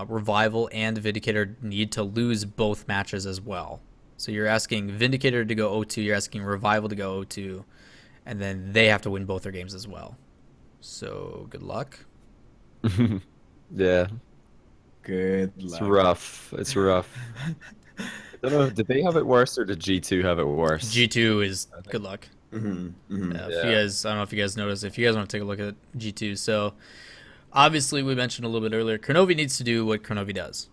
S1: Revival and Vindicator need to lose both matches as well. So you're asking Vindicator to go 0-2, you're asking Revival to go 0-2, and then they have to win both their games as well. So good luck.
S2: Yeah.
S3: Good
S2: It's
S3: luck.
S2: rough. It's rough. I don't know. Did they have it worse or did G2 have it worse?
S1: G2 is good luck.
S3: Mm-hmm.
S1: If you guys, I don't know if you guys noticed, if you guys want to take a look at G2, so obviously we mentioned a little bit earlier, Kronovi needs to do what Kronovi does.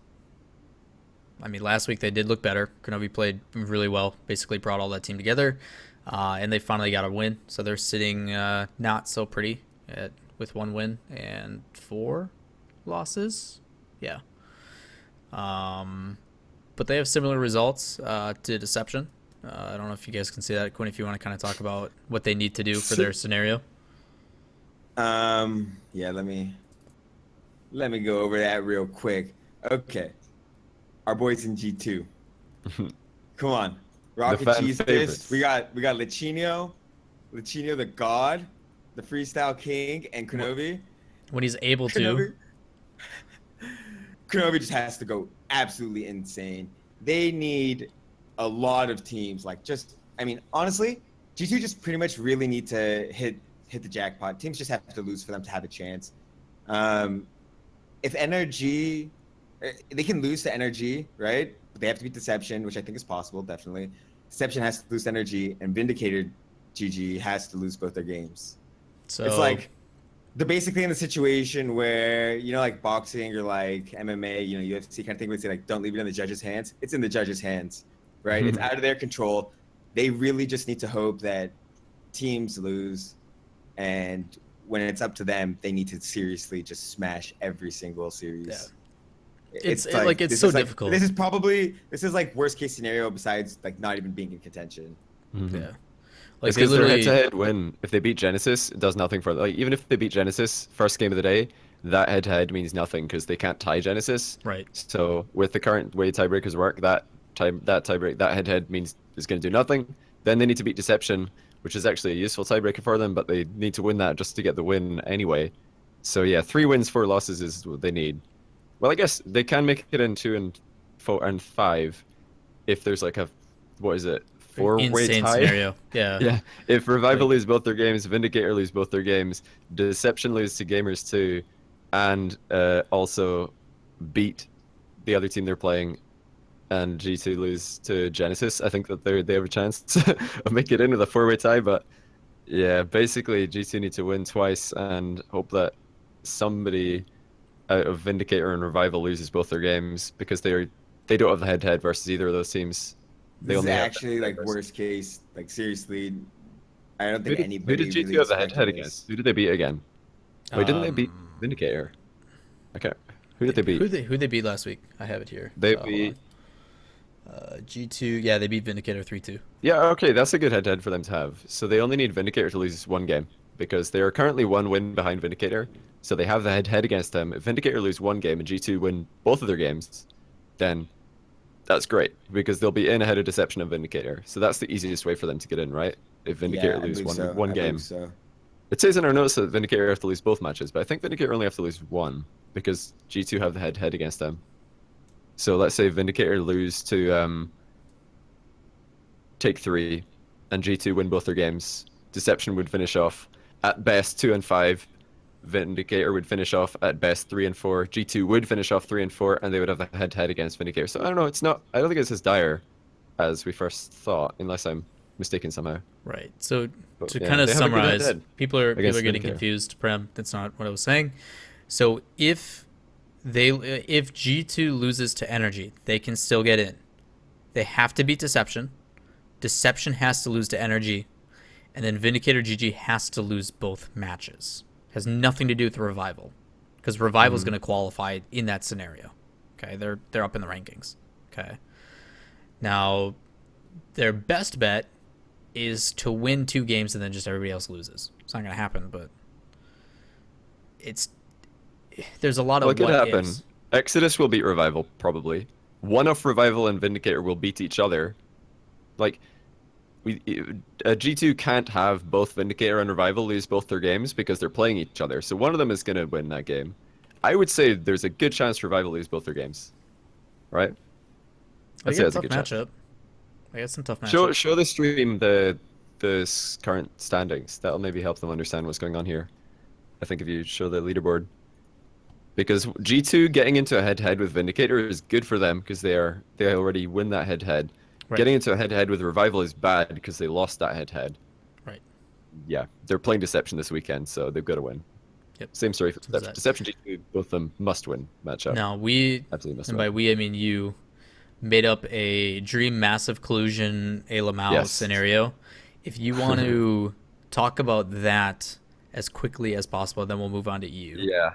S1: I mean, last week they did look better. Kronovi played really well, basically brought all that team together, and they finally got a win. So they're sitting not so pretty with 1 win and 4 losses. Yeah. But they have similar results to Deception. I don't know if you guys can see that. Quinn, if you want to kind of talk about what they need to do for their scenario.
S3: Yeah, let me go over that real quick. Okay. Our boys in G2. Come on. Rocket
S2: fan
S3: Cheese
S2: favorites.
S3: this. We got Lichinio the God, the Freestyle King, and Kronovi.
S1: When he's able to.
S3: Kronovi just has to go absolutely insane. They need a lot of teams. Honestly, G2 just pretty much really need to hit the jackpot. Teams just have to lose for them to have a chance. If NRG, they can lose to NRG, right? But they have to beat Deception, which I think is possible, definitely. Deception has to lose to NRG, and Vindicated GG has to lose both their games.
S1: So
S3: It's like they're basically in the situation where, like boxing or like MMA, UFC kind of thing, would say like, don't leave it in the judges' hands. It's in the judges' hands, right? It's out of their control. They really just need to hope that teams lose, and when it's up to them, they need to seriously just smash every single series.
S1: Yeah. It's so difficult.
S3: This is like worst case scenario besides like not even being in contention.
S1: Yeah.
S2: Like
S1: They
S2: because their
S1: literally
S2: head-to-head win, if they beat Genesis, it does nothing for them. Like even if they beat Genesis first game of the day, that head-to-head means nothing because they can't tie Genesis.
S1: Right.
S2: So with the current way tiebreakers work, that head-to-head means it's going to do nothing. Then they need to beat Deception, which is actually a useful tiebreaker for them, but they need to win that just to get the win anyway. So yeah, 3 wins, 4 losses is what they need. Well, I guess they can make it in 2 and 4 and 5 if there's like a 4-way
S1: insane
S2: tie.
S1: scenario. Yeah.
S2: Yeah, if Revival lose both their games, Vindicator lose both their games, Deception lose to Gamers 2, and also beat the other team they're playing, and G2 lose to Genesis, I think that they have a chance of making it in with a 4-way tie. But yeah, basically G2 need to win twice and hope that somebody out of Vindicator and Revival loses both their games, because they don't have the head-to-head versus either of those teams. They
S3: This is
S2: only have
S3: actually like
S2: versus-
S3: worst case. Like seriously, I don't
S2: Who
S3: think
S2: did,
S3: anybody
S2: who did G2
S3: really
S2: have the head-to-head
S3: expected
S2: against?
S3: this.
S2: Who did they beat again? Wait, didn't they beat
S1: Um,
S2: Vindicator? Okay, who did they beat?
S1: Who they beat last week? I have it here.
S2: They
S1: Hold
S2: beat.
S1: on. G2. Yeah, they beat Vindicator 3-2.
S2: Yeah, okay, that's a good head-to-head for them to have. So they only need Vindicator to lose one game, because they are currently 1 win behind Vindicator. So they have the head-to-head against them. If Vindicator lose one game and G2 win both of their games, then that's great, because they'll be in ahead of Deception and Vindicator. So that's the easiest way for them to get in, right? If Vindicator
S3: Yeah, I
S2: lose
S3: believe
S2: one
S3: so.
S2: one
S3: I
S2: game.
S3: believe so.
S2: It says in our notes that Vindicator have to lose both matches, but I think Vindicator only have to lose one, because G2 have the head-to-head against them. So let's say Vindicator lose to Take 3, and G2 win both their games. Deception would finish off at best 2 and 5. Vindicator would finish off at best 3 and 4. G2 would finish off 3 and 4, and they would have the head-to-head against Vindicator. So I don't know. It's not. I don't think it's as dire as we first thought, unless I'm mistaken somehow.
S1: Right. So
S2: But
S1: to
S2: yeah,
S1: kind of
S2: they have a good
S1: summarize,
S2: head-to-head
S1: people are
S2: against
S1: getting
S2: Vindicator.
S1: confused. Prem, that's not what I was saying. So if G2 loses to NRG, they can still get in. They have to beat Deception. Deception has to lose to NRG, and then Vindicator GG has to lose both matches. Has nothing to do with Revival, because Revival is going to qualify in that scenario. Okay, they're up in the rankings. Okay, now their best bet is to win 2 games and then just everybody else loses. It's not going to happen, but there's a lot of
S2: What could happen?
S1: ifs.
S2: Exodus will beat Revival, probably. One of Revival and Vindicator will beat each other. Like, G2 can't have both Vindicator and Revival lose both their games, because they're playing each other. So one of them is going to win that game. I would say there's a good chance Revival lose both their games. Right?
S1: I
S2: I'd say
S1: got a
S2: that's
S1: tough
S2: good chance.
S1: matchup. I got some tough matchups.
S2: Show the stream the current standings. That'll maybe help them understand what's going on here. I think if you show the leaderboard. Because G2 getting into a head-to-head with Vindicator is good for them, because they already win that head-to-head.
S1: Right.
S2: Getting into a head-to-head with Revival is bad, because they lost that head-to-head.
S1: Right.
S2: Yeah, they're playing Deception this weekend, so they've got to win.
S1: Yep.
S2: Same story for
S1: Simple as
S2: Deception.
S1: that.
S2: Deception G2, both of them must win matchup.
S1: Now we,
S2: Absolutely must
S1: and
S2: win.
S1: by we I mean you, made up a Dream Massive Collusion a Lamau
S2: Yes.
S1: scenario. If you want to talk about that as quickly as possible, then we'll move on to EU.
S2: Yeah.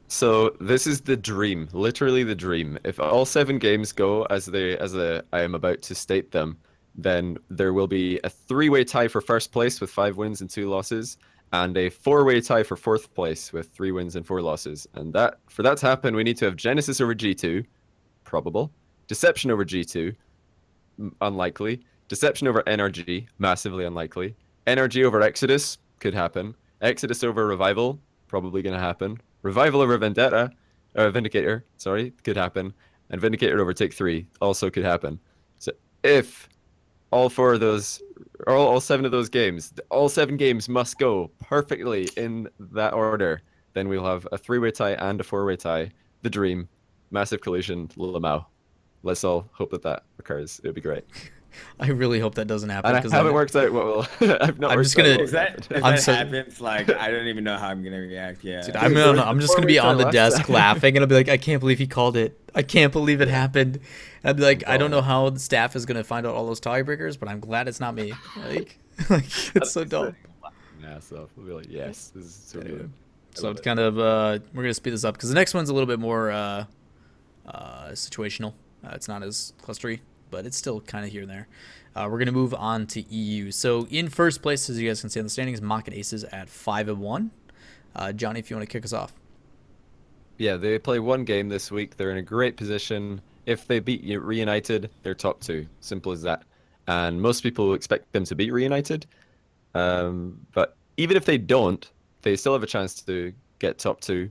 S2: So this is the dream, literally the dream. If all 7 games go as I am about to state them, then there will be a 3-way tie for first place with 5 wins and 2 losses, and a 4-way tie for 4th place with 3 wins and 4 losses. And for that to happen, we need to have Genesis over G2, probable. Deception over G2, unlikely. Deception over NRG, massively unlikely. NRG over Exodus, could happen. Exodus over Revival, probably going to happen. Revival over Vindicator, sorry, could happen. And Vindicator over Take 3, also could happen. So if all 4 of those, or all 7 of those games, all 7 games must go perfectly in that order, then we'll have a 3-way tie and a 4-way tie. The dream. Massive collision, Lamau. Let's all hope that occurs. It would be great.
S1: I really hope that doesn't happen.
S2: And I haven't worked out what will. I've not
S1: I'm
S2: worked
S1: just
S2: out
S1: gonna-
S2: what will
S3: If that
S2: happen.
S3: if
S1: I'm
S3: that
S1: so-
S3: happens, like I don't even know how I'm gonna react. Yeah.
S1: Dude,
S2: Dude,
S1: I'm just
S2: before
S1: gonna
S2: we
S1: be on the
S2: turn
S1: desk
S2: left-
S1: laughing, and I'll be like, I can't believe he called it. I can't believe it happened. And I'll be like, I don't know how the staff is gonna find out all those tiebreakers, but I'm glad it's not me. Like it's so dumb.
S2: Yeah, so we'll be like, yes, this is so
S1: Anyway,
S2: good. I
S1: So
S2: love
S1: it's
S2: it.
S1: kind of we're gonna speed this up because the next one's a little bit more situational. It's not as clustery, but it's still kind of here and there. We're gonna move on to EU. So in first place, as you guys can see on the standings, Mocket Aces at 5-1. Johnny, if you want to kick us off.
S2: Yeah, they play 1 game this week. They're in a great position. If they beat Reunited, they're top 2. Simple as that. And most people expect them to beat Reunited. But even if they don't, they still have a chance to get top 2.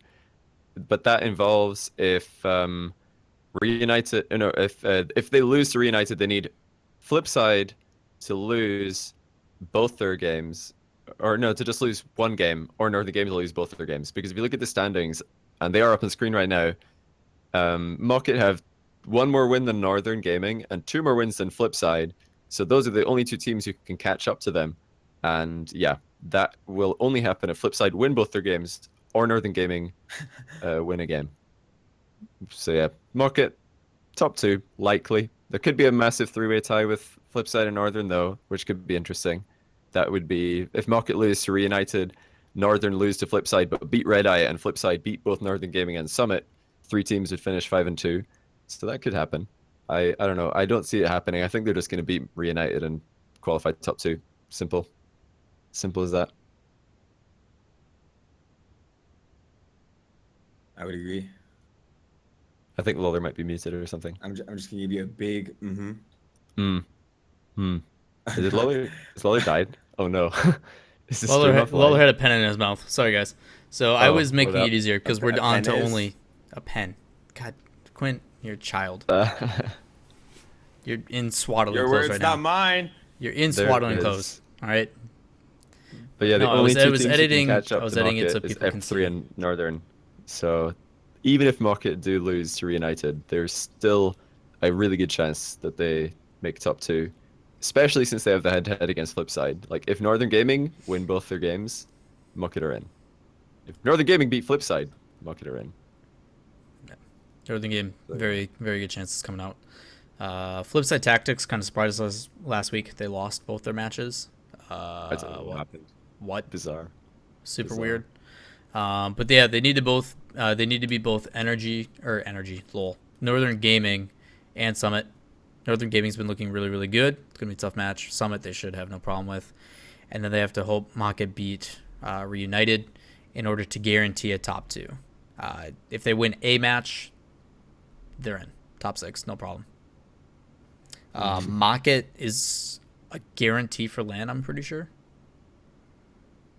S2: But that involves if Reunited, if they lose to Reunited, they need Flipside to lose both their games, or no, to just lose 1 game, or no, the game to lose both of their games. Because if you look at the standings, and they are up on screen right now, Mocket have one more win than Northern Gaming and 2 more wins than Flipside. So those are the only 2 teams who can catch up to them. And yeah, that will only happen if Flipside win both their games or Northern Gaming win a game. So yeah, market top 2 likely. There could be a massive 3-way tie with Flipside and Northern though, which could be interesting. That would be if Market lose to Reunited, Northern lose to Flipside but beat Red Eye, and Flipside beat both Northern Gaming and Summit. 3 teams would finish 5-2. So that could happen. I don't know. I don't see it happening. I think they're just going to beat Reunited and qualify top 2. Simple. Simple as that.
S3: I would agree.
S2: I think Lawler might be muted or something.
S3: I'm just gonna give you a big mm-hmm.
S2: Is Lawler died? Oh no. Is this
S1: Lawler
S2: stream offline?
S1: had a pen in his mouth. Sorry, guys. So I was making it easier because we're on to only a pen. God, Quint, you're a child. You're in swaddling
S3: Your
S1: clothes
S3: words,
S1: right now.
S3: not mine.
S1: You're in
S2: There
S1: swaddling
S2: it is.
S1: clothes. All right.
S2: But yeah, the
S1: No, I
S2: only
S1: was-
S2: 2
S1: I
S2: teams
S1: was
S2: who can
S1: editing-
S2: catch up
S1: I was
S2: to
S1: editing it
S2: Market
S1: so
S2: is
S1: people can
S2: F3
S1: see.
S2: and Northern. So even if Market do lose to Reunited, there's still a really good chance that they make top 2, especially since they have the head-to-head against Flipside. Like if Northern Gaming win both their games, Market are in. If Northern Gaming beat Flipside, Market are in.
S1: Northern game, very, very good chances coming out. Flipside Tactics kind of surprised us last week. They lost both their matches.
S2: I don't know what happened.
S1: What?
S2: Bizarre.
S1: Super
S2: Bizarre.
S1: weird. But yeah, they need to both. They need to be both energy. Lol. Northern Gaming and Summit. Northern Gaming's been looking really, really good. It's gonna be a tough match. Summit they should have no problem with, and then they have to hope Maka beat Reunited in order to guarantee a top 2. If they win a match, they're in top 6, no problem. Market is a guarantee for LAN, I'm pretty sure.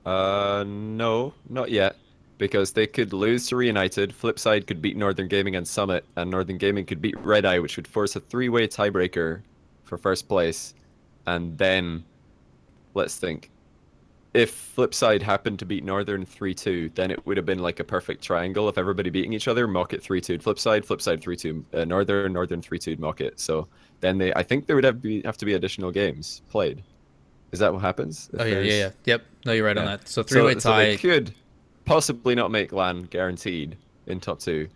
S2: No, not yet. Because they could lose to Reunited, Flipside could beat Northern Gaming and Summit, and Northern Gaming could beat Red Eye, which would force a 3-way tiebreaker for first place. And then, let's think. If Flipside happened to beat Northern 3-2, then it would have been like a perfect triangle of everybody beating each other. Market 3-2'd Flipside, Flipside 3-2 Northern, Northern 3-2'd Market. So then I think there would have to be additional games played. Is that what happens?
S1: Oh yeah. Yep. No, you're right on
S2: Yeah.
S1: that. So 3-way
S2: So
S1: tie.
S2: they could possibly not make LAN guaranteed in top 2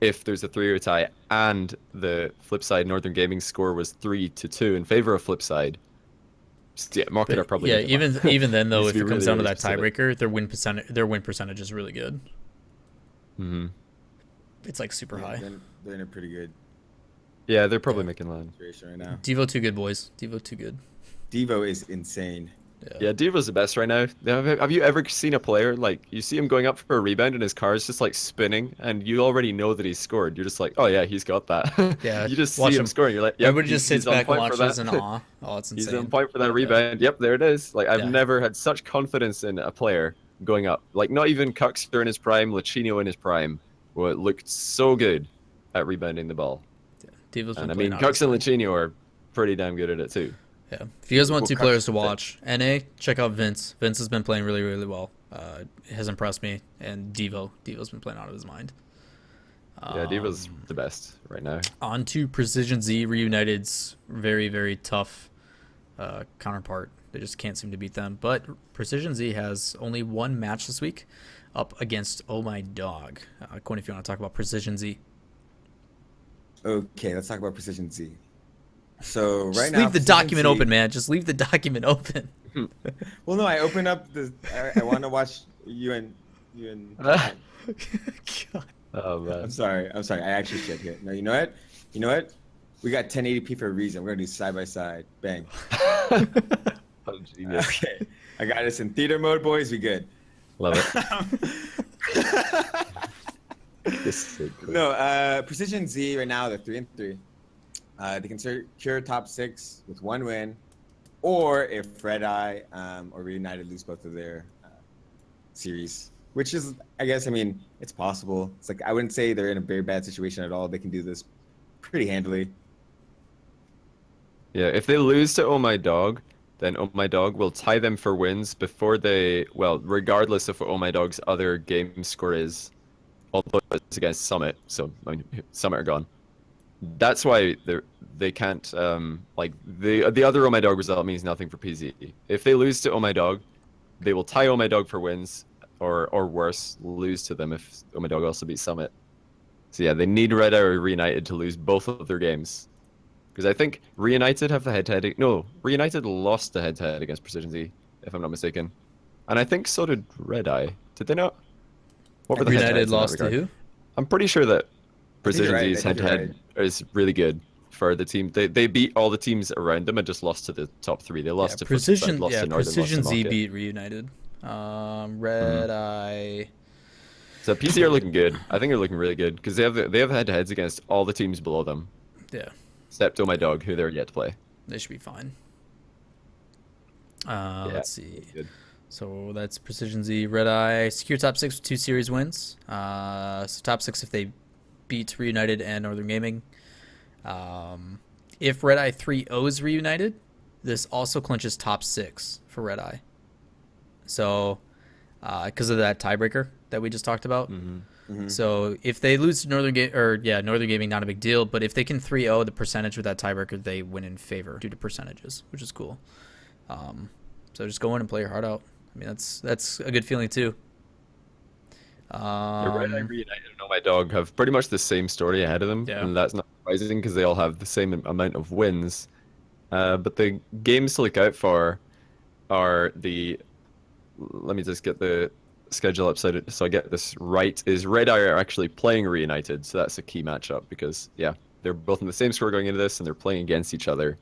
S2: if there's a 3-way tie and the Flipside Northern Gaming score was 3-2 in favor of Flipside. Yeah, Market are probably
S1: even then though,
S2: Needs
S1: if
S2: to
S1: it
S2: be
S1: comes
S2: really,
S1: down to
S2: really
S1: that
S2: specific.
S1: tiebreaker, their win percentage is really good.
S2: Mm-hmm.
S1: It's like super high.
S3: They're in a pretty good
S2: Yeah, they're probably making LAN.
S3: situation right now.
S1: Devo too good, boys. Devo too good.
S3: Devo is insane.
S2: Yeah, Diva's the best right now. Have you ever seen a player, like, you see him going up for a rebound and his car is just, like, spinning, and you already know that he's scored. You're just like, oh, yeah, he's got that.
S1: Yeah,
S2: You just
S1: watch
S2: see him
S1: him.
S2: scoring. You're like, yep,
S1: Everybody just sits
S2: he's on
S1: back and
S2: point for
S1: watches
S2: that.
S1: in awe. Oh, it's insane.
S2: He's on point for that rebound. Yep, there it is. Like, I've
S1: Yeah.
S2: never had such confidence in a player going up. Like, not even Cuxter in his prime, Lachino in his prime, who looked so good at rebounding the ball.
S1: Devo's been
S2: And I
S1: playing
S2: mean,
S1: out of
S2: Cux
S1: his
S2: and
S1: mind.
S2: Lachino are pretty damn good at it too.
S1: Yeah. If you guys want
S2: Well,
S1: 2
S2: Cux-
S1: players to watch, NA, check out Vince. Vince has been playing really, really well. It has impressed me. And Devo's been playing out of his mind.
S2: Yeah, Diva's the best right now.
S1: On to Precision Z, Reunited's very, very tough counterpart. They just can't seem to beat them. But Precision Z has only 1 match this week up against Oh My Dog. Quinn, if you want to talk about Precision Z.
S3: Okay, let's talk about Precision Z. So right
S1: Just
S3: now,
S1: leave the
S3: Precision
S1: document
S3: Z
S1: open, man. Just leave the document open.
S3: Well, no, I opened up the. I want to watch you and.
S1: God.
S2: Oh
S3: I'm
S2: man.
S3: sorry. I actually should here. No, you know what? We got 1080p for a reason. We're gonna do side by side. Bang.
S2: Oh, genius.
S3: Okay. I got us in theater mode, boys. We good.
S2: Love it. This is so cool.
S3: No, Precision Z right now they're 3-3. They can secure top 6 with 1 win, or if Red Eye or Reunited lose both of their series, which is, I guess, I mean, it's possible. It's like I wouldn't say they're in a very bad situation at all. They can do this pretty handily.
S2: Yeah, if they lose to Oh My Dog, then Oh My Dog will tie them for wins before they, well, regardless of what Oh My Dog's other game score is, although it's against Summit, so I mean, Summit are gone. that's why they can't like the other Oh My Dog result means nothing for PZ. If they lose to Oh My Dog, they will tie Oh My Dog for wins, or worse, lose to them if Oh My Dog also beats Summit. So yeah, they need Red Eye or Reunited to lose both of their games. Because I think Reunited have the head-to-head. No, Reunited lost the head-to-head against Precision Z, if I'm not mistaken. And I think so did Red Eye. Did they not? What were the
S1: United
S2: head-to-heads in that
S1: lost to
S2: regard?
S1: who?
S2: I'm pretty sure that
S3: I think you're
S2: Precision
S3: right.
S2: Z's
S3: I think you're
S2: head-to-head is really good for the team. They beat all the teams around them and just lost to the top 3. They lost to
S1: Precision.
S2: Flipside, lost to Northern, lost to
S1: Precision Z
S2: Market.
S1: beat Reunited. Red Eye.
S2: So PC are looking good. I think they're looking really good because they have head-to-heads against all the teams below them,
S1: Yeah,
S2: except Oh My Dog, who they're yet to play.
S1: they should be fine.
S2: Yeah,
S1: Let's see.
S2: good.
S1: So that's Precision Z. Red Eye secure top 6 with 2 series wins. So top 6 if they beat Reunited and Northern Gaming. If Red Eye 3-0s Reunited, this also clinches top 6 for Red Eye. So because of that tiebreaker that we just talked about. So if they lose to Northern Gaming, not a big deal. But if they can 3-0 the percentage with that tiebreaker, they win in favor due to percentages, which is cool. So just go in and play your heart out. I mean, that's a good feeling too.
S2: The Red Eye Reunited and Oh My Dog have pretty much the same story ahead of them,
S1: Yeah.
S2: and that's not surprising because they all have the same amount of wins. But the games to look out for are the. Let me just get the schedule up so I get this right. Is Red Eye are actually playing Reunited, so that's a key matchup because yeah, they're both in the same score going into this, and they're playing against each other.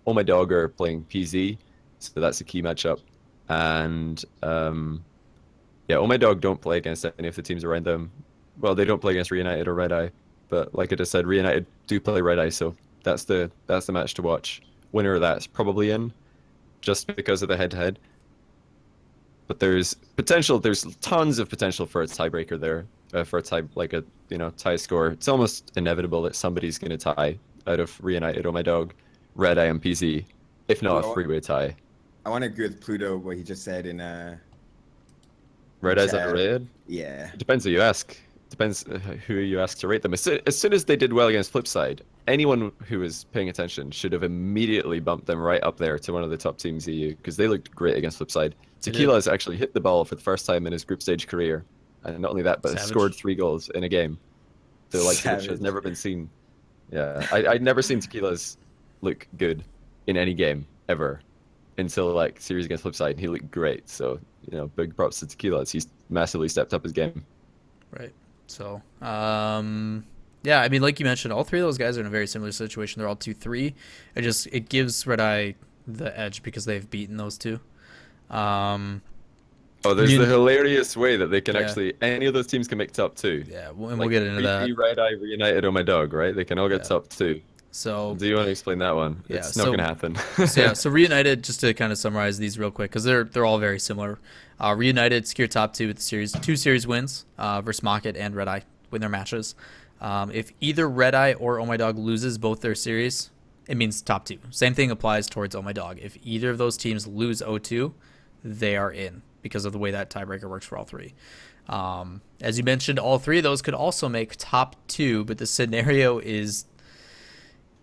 S2: Oh My Dog are playing PZ, so that's a key matchup. And yeah, Oh My Dog don't play against any of the teams around them. Well, they don't play against Reunited or Red Eye, but like I just said, Reunited do play Red Eye, so that's the match to watch. Winner of that's probably in, just because of the head-to-head. But there's potential. There's tons of potential for a tiebreaker there, for a tie score. It's almost inevitable that somebody's going to tie out of Reunited, Oh My Dog, Red Eye, and PZ, if not a freeway tie.
S3: I want to agree with Pluto what he just said in
S2: Red Eye's
S3: chat.
S2: underrated.
S3: Yeah.
S2: It depends who you ask. Depends who you ask to rate them. As soon as they did well against Flipside, anyone who was paying attention should have immediately bumped them right up there to one of the top teams EU because they looked great against Flipside. Tequila has actually hit the ball for the first time in his group stage career, and not only that, but scored 3 goals in a game. So like which has never been seen. Yeah, I'd never seen Tequila's look good in any game ever until like series against Flipside. He looked great. So big props to Tequila. He's massively stepped up his game.
S1: Right. So, yeah, I mean, like you mentioned, all 3 of those guys are in a very similar situation. They're all 2-3. It gives Red Eye the edge because they've beaten those 2.
S2: There's the hilarious way that they can actually any of those teams can make top 2.
S1: Yeah, and we'll get into that.
S2: Red Eye, Reunited, Oh My Dog, right? They can all get top 2.
S1: So,
S2: do you want to explain that one?
S1: Yeah,
S2: it's not going to happen.
S1: So Reunited, just to kind of summarize these real quick, because they're all very similar. Reunited secure top 2 with the series, 2 series wins versus Market and Red Eye win their matches. If either Red Eye or Oh My Dog loses both their series, it means top 2. Same thing applies towards Oh My Dog. If either of those teams lose 0-2, they are in because of the way that tiebreaker works for all 3. As you mentioned, all 3 of those could also make top 2, but the scenario is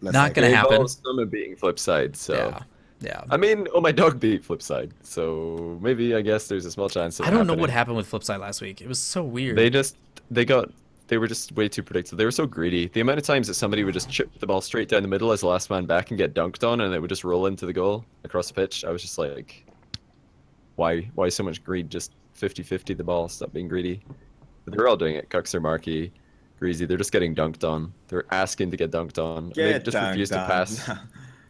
S1: not going to happen.
S2: Summit beating Flipside, so
S1: yeah.
S2: I mean, Oh My Dog beat Flipside, so maybe I guess there's a small chance.
S1: I don't know what happened with Flipside last week. It was so weird.
S2: They were just way too predictable. They were so greedy. The amount of times that somebody would just chip the ball straight down the middle as the last man back and get dunked on, and it would just roll into the goal across the pitch. I was just like, why so much greed? Just 50-50 the ball. Stop being greedy. But they're all doing it. Cuxer, Marky, Greasy. They're just getting dunked on. They're asking to get dunked on. They just refuse to pass.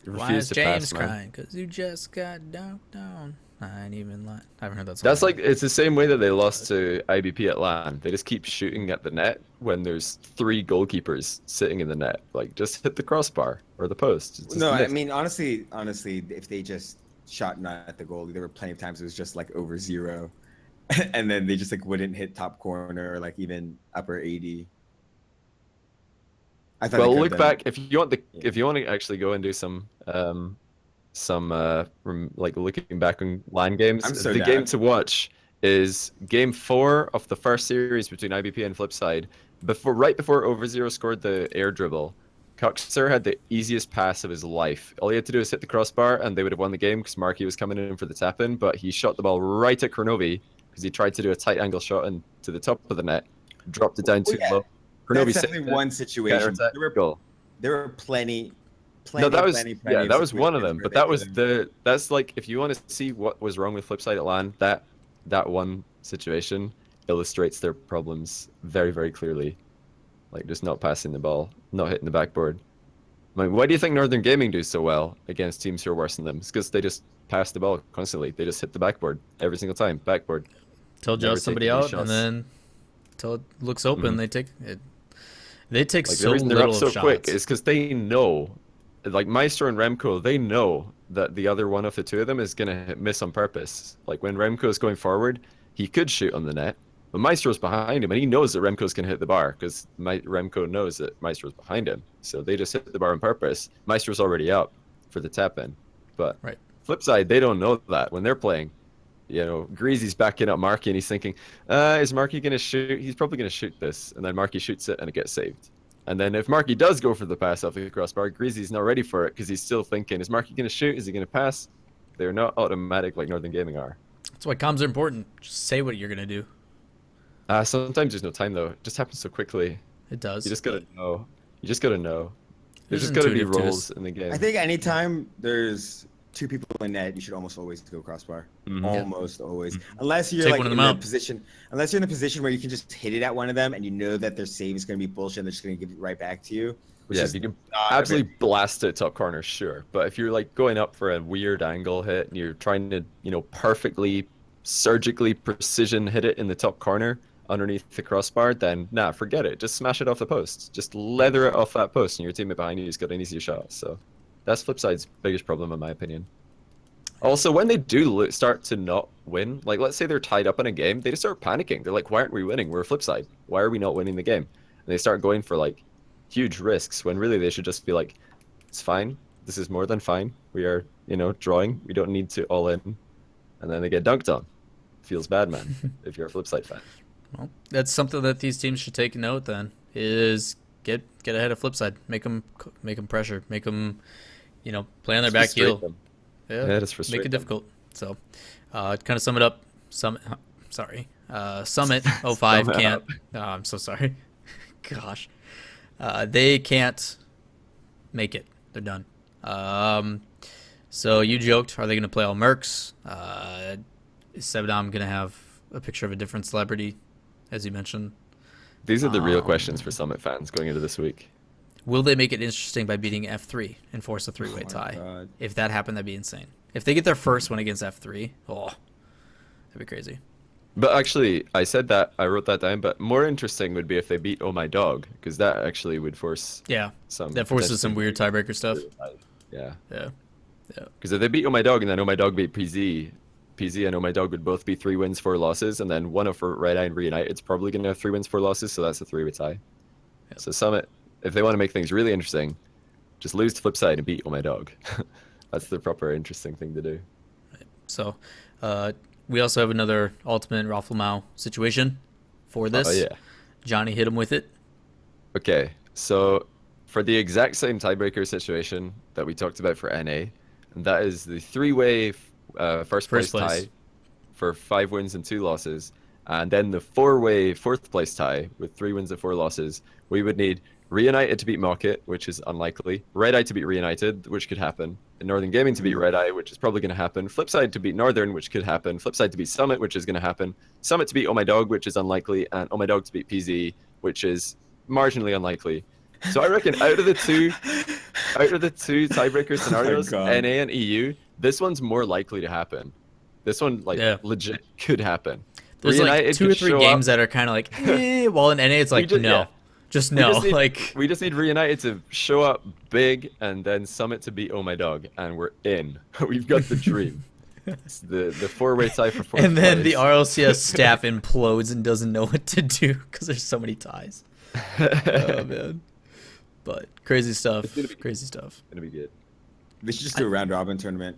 S1: Why is James crying? Because you just got dunked on. I ain't even lying. I haven't heard that song.
S2: That's like, it's the same way that they lost to IBP at LAN. They just keep shooting at the net when there's 3 goalkeepers sitting in the net. Like, just hit the crossbar or the post.
S3: No, I mean, honestly, if they just shot not at the goal, there were plenty of times it was just like over 0. And then they just like wouldn't hit top corner or like even upper 80.
S2: Well, look back if you want to actually go and do some like looking back on LAN games. The game to watch is game 4 of the first series between IBP and Flipside. Right before Over Zero scored the air dribble, Cuxer had the easiest pass of his life. All he had to do was hit the crossbar, and they would have won the game because Marky was coming in for the tap-in, but he shot the ball right at Kronovi because he tried to do a tight angle shot and to the top of the net, dropped it down too low.
S3: That's
S2: Kronovi
S3: definitely one situation.
S2: Goal.
S3: There were plenty.
S2: No, that was
S3: plenty
S2: that was one of them. But that was
S3: the.
S2: that's like, if you want to see what was wrong with Flipside at LAN, that one situation illustrates their problems very, very clearly. Like just not passing the ball, not hitting the backboard. I mean, why do you think Northern Gaming do so well against teams who are worse than them? It's because they just pass the ball constantly. They just hit the backboard every single time. Backboard.
S1: Till just somebody out, and then till it looks open, they take it. They take
S2: like,
S1: so
S2: the reason they're
S1: little
S2: up so
S1: shots.
S2: quick is because they know, like Maestro and Remco, they know that the other one of the two of them is gonna miss on purpose. Like when Remco is going forward, he could shoot on the net, but Maestro's behind him, and he knows that Remco's gonna hit the bar because Remco knows that Maestro's behind him. So they just hit the bar on purpose. Maestro's already up for the tap in, but flip side, they don't know that when they're playing. You know, Greasy's backing up Marky, and he's thinking, is Marky going to shoot? He's probably going to shoot this. And then Marky shoots it, and it gets saved. And then if Marky does go for the pass off the crossbar, Greasy's not ready for it because he's still thinking, is Marky going to shoot? Is he going to pass? They're not automatic like Northern Gaming are.
S1: That's why comms are important. Just say what you're going to do.
S2: Sometimes there's no time, though. It just happens so quickly.
S1: It does.
S2: You just got to know. You just got to know. There's just got to be roles in the game.
S3: I think anytime there's two people in net, you should almost always go crossbar. Almost always, unless you're like in a position. Unless you're in a position where you can just hit it at one of them, and you know that their save is going to be bullshit, and they're just going to give it right back to you.
S2: Yeah, if you can absolutely blast it top corner, sure. But if you're like going up for a weird angle hit, and you're trying to, you know, perfectly, surgically precision hit it in the top corner underneath the crossbar, then nah, forget it. Just smash it off the post. Just leather it off that post, and your teammate behind you has got an easier shot. So. That's Flipside's biggest problem, in my opinion. Also, when they do start to not win, like let's say they're tied up in a game, they just start panicking. They're like, why aren't we winning? We're Flipside. Why are we not winning the game? And they start going for like huge risks when really they should just be like, it's fine. This is more than fine. We are, you know, drawing. We don't need to all in. And then they get dunked on. Feels bad, man, if you're a Flipside fan.
S1: Well, that's something that these teams should take note then, is get ahead of Flipside. Make them pressure. Make them... You know, play on their back heel.
S2: Yeah, just frustrate
S1: make it difficult. So, kind of sum it up. Summit 05 can't. Oh, I'm so sorry. Gosh, they can't make it. They're done. So you joked, are they going to play all mercs? Is Sebadom going to have a picture of a different celebrity, as you mentioned?
S2: These are the real questions for Summit fans going into this week.
S1: Will they make it interesting by beating F3 and force a three-way tie?
S3: God.
S1: If that happened, that'd be insane. If they get their first one against F3, that'd be crazy.
S2: But actually, I said that, I wrote that down, but more interesting would be if they beat Oh My Dog, because that actually would force
S1: that forces some weird tiebreaker stuff.
S2: Yeah.
S1: Yeah.
S2: Because if they beat Oh My Dog and then Oh My Dog beat PZ and Oh My Dog would both be 3 wins, 4 losses, and then one of Red Eye and Reunited's probably going to have 3 wins, 4 losses, so that's a 3-way tie. Yep. So Summit, if they want to make things really interesting, just lose to Flipside and beat Oh My Dog. That's the proper interesting thing to do.
S1: Right. So, we also have another Ultimate Rafflemau situation for this.
S2: Oh, yeah.
S1: Johnny hit him with it.
S2: Okay, so for the exact same tiebreaker situation that we talked about for NA, and that is the 3-way first place tie for 5 wins and 2 losses, and then the 4-way 4th place tie with 3 wins and 4 losses, we would need Reunited to beat Market, which is unlikely. Red Eye to beat Reunited, which could happen. And Northern Gaming to beat Red Eye, which is probably going to happen. Flipside to beat Northern, which could happen. Flipside to beat Summit, which is going to happen. Summit to beat Oh My Dog, which is unlikely. And Oh My Dog to beat PZ, which is marginally unlikely. So I reckon out of the two tiebreaker scenarios, NA and EU, this one's more likely to happen. This one, legit could happen.
S1: There's
S2: Reunited
S1: like 2 or 3 games that are kind of like, while in NA it's like, no. Just no.
S2: We just need Reunited to show up big and then Summit to beat Oh My Dog, and we're in. We've got the dream. It's the 4-way tie for 4th
S1: And then
S2: place.
S1: the RLCS staff implodes and doesn't know what to do because there's so many ties. Oh, man. But crazy stuff. Crazy stuff.
S2: It's gonna be good.
S3: They should just do a round robin tournament.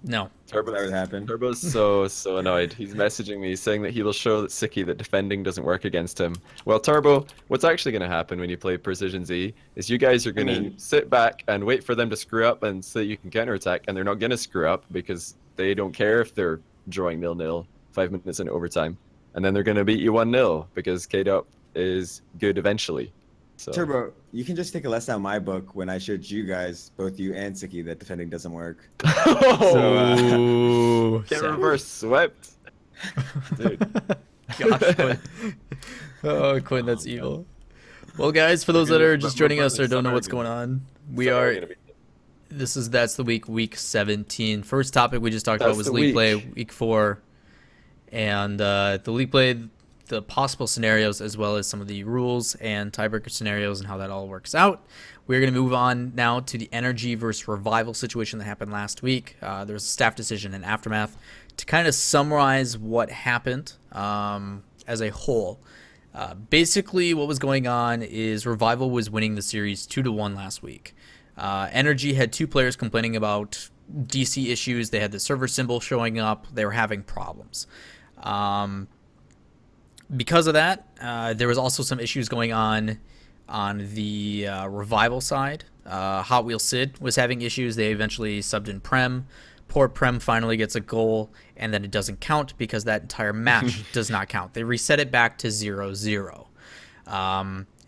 S1: No.
S2: Turbo,
S3: That would happen.
S2: Turbo's so annoyed. He's messaging me saying that he will show Siki that defending doesn't work against him. Well, Turbo, what's actually going to happen when you play Precision Z is you guys are going to
S3: mean-
S2: sit back and wait for them to screw up and so that you can counterattack, and they're not going to screw up because they don't care if they're drawing 0-0 5 minutes into overtime. And then they're going to beat you 1-0 because K-Dop is good eventually. So.
S3: Turbo, you can just take a lesson out of my book when I showed you guys, both you and Siki, that defending doesn't work.
S1: Ooh,
S2: Get
S1: sad.
S2: reverse swept. Dude.
S1: Gosh, Quinn. Oh, Quinn, that's evil. Well, guys, for those that are just joining us or don't know what's going on, that's the week 17. First topic we just talked about was league play, week 4, and the league play, the possible scenarios, as well as some of the rules and tiebreaker scenarios and how that all works out. We're going to move on now to the NRG versus Revival situation that happened last week. There was a staff decision and aftermath. To kind of summarize what happened as a whole, basically what was going on is Revival was winning the series 2-1 last week. NRG had 2 players complaining about DC issues. They had the server symbol showing up. They were having problems. Because of that, there was also some issues going on the Revival side. Hot Wheel Sid was having issues. They eventually subbed in Prem. Poor Prem finally gets a goal, and then it doesn't count because that entire match does not count. They reset it back to 0-0.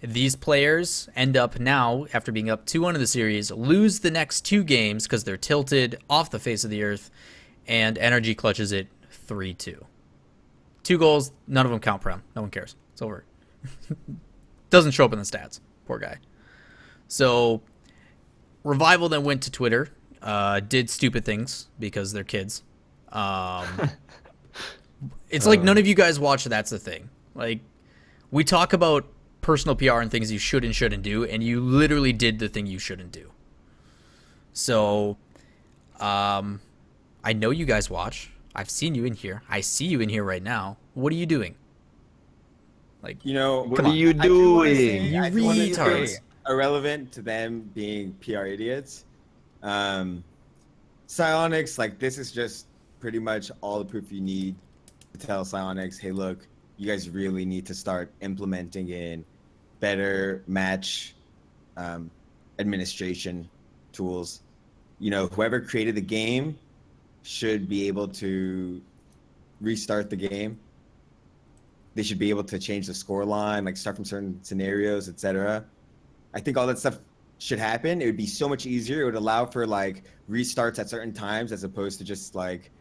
S1: These players end up now, after being up 2-1 in the series, lose the next 2 games because they're tilted off the face of the earth, and NRG clutches it 3-2. 2 goals, none of them count Prem. No one cares. It's over. Doesn't show up in the stats. Poor guy. So, Revival then went to Twitter, did stupid things because they're kids. It's like none of you guys watch That's the Thing. Like, we talk about personal PR and things you should and shouldn't do, and you literally did the thing you shouldn't do. So, I know you guys watch. I've seen you in here. I see you in here right now. What are you doing? Like,
S2: What are you doing?
S1: You retards.
S3: Irrelevant to them being PR idiots. Psionics, like, this is just pretty much all the proof you need to tell Psionics, hey, look, you guys really need to start implementing in better match administration tools. Whoever created the game should be able to restart the game. They should be able to change the score line, like start from certain scenarios, etc. I think all that stuff should happen. It would be so much easier. It would allow for like restarts at certain times as opposed to just like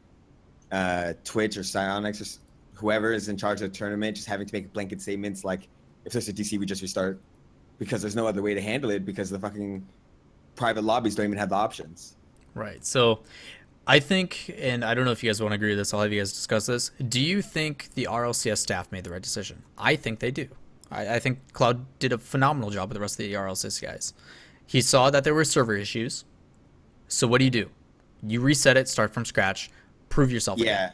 S3: Twitch or Psionics or whoever is in charge of the tournament just having to make blanket statements like, if there's a DC, we just restart, because there's no other way to handle it because the fucking private lobbies don't even have the options.
S1: Right. So I think, and I don't know if you guys want to agree with this, I'll have you guys discuss this. Do you think the RLCS staff made the right decision? I think they do. I think Cloud did a phenomenal job with the rest of the RLCS guys. He saw that there were server issues. So what do? You reset it, start from scratch, prove yourself
S3: Yeah.
S1: again.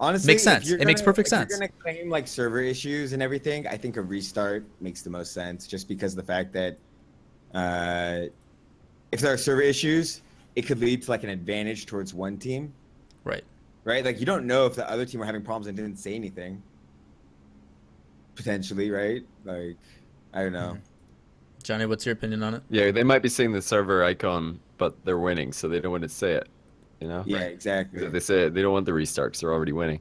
S3: Honestly,
S1: Makes sense. It makes perfect sense.
S3: If you're going to claim like server issues and everything, I think a restart makes the most sense just because of the fact that if there are server issues, it could lead to like an advantage towards one team.
S1: Right.
S3: Right? Like, you don't know if the other team were having problems and didn't say anything. Potentially, right? Like, I don't know.
S1: Johnny, what's your opinion on it?
S2: Yeah, they might be seeing the server icon, but they're winning, so they don't want to say it.
S3: Yeah, exactly.
S2: If they say it, they don't want the restart because they're already winning.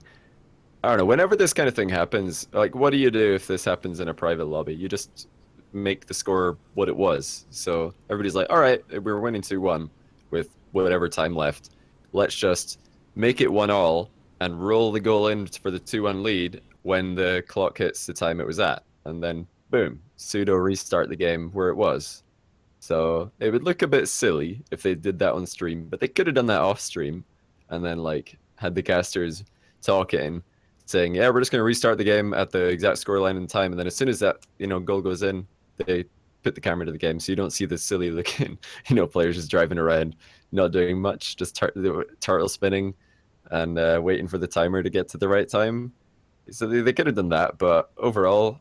S2: I don't know. Whenever this kind of thing happens, like, what do you do if this happens in a private lobby? You just make the score what it was. So everybody's like, all right, we're winning 2-1 with whatever time left. Let's just make it 1-1 and roll the goal in for the 2-1 lead when the clock hits the time it was at. And then, boom, pseudo restart the game where it was. So it would look a bit silly if they did that on stream, but they could have done that off stream and then like had the casters talking, saying, yeah, we're just going to restart the game at the exact scoreline and time. And then as soon as that, goal goes in, they put the camera to the game. So you don't see the silly looking, players just driving around, not doing much, just turtle spinning and waiting for the timer to get to the right time. So they could have done that, but overall,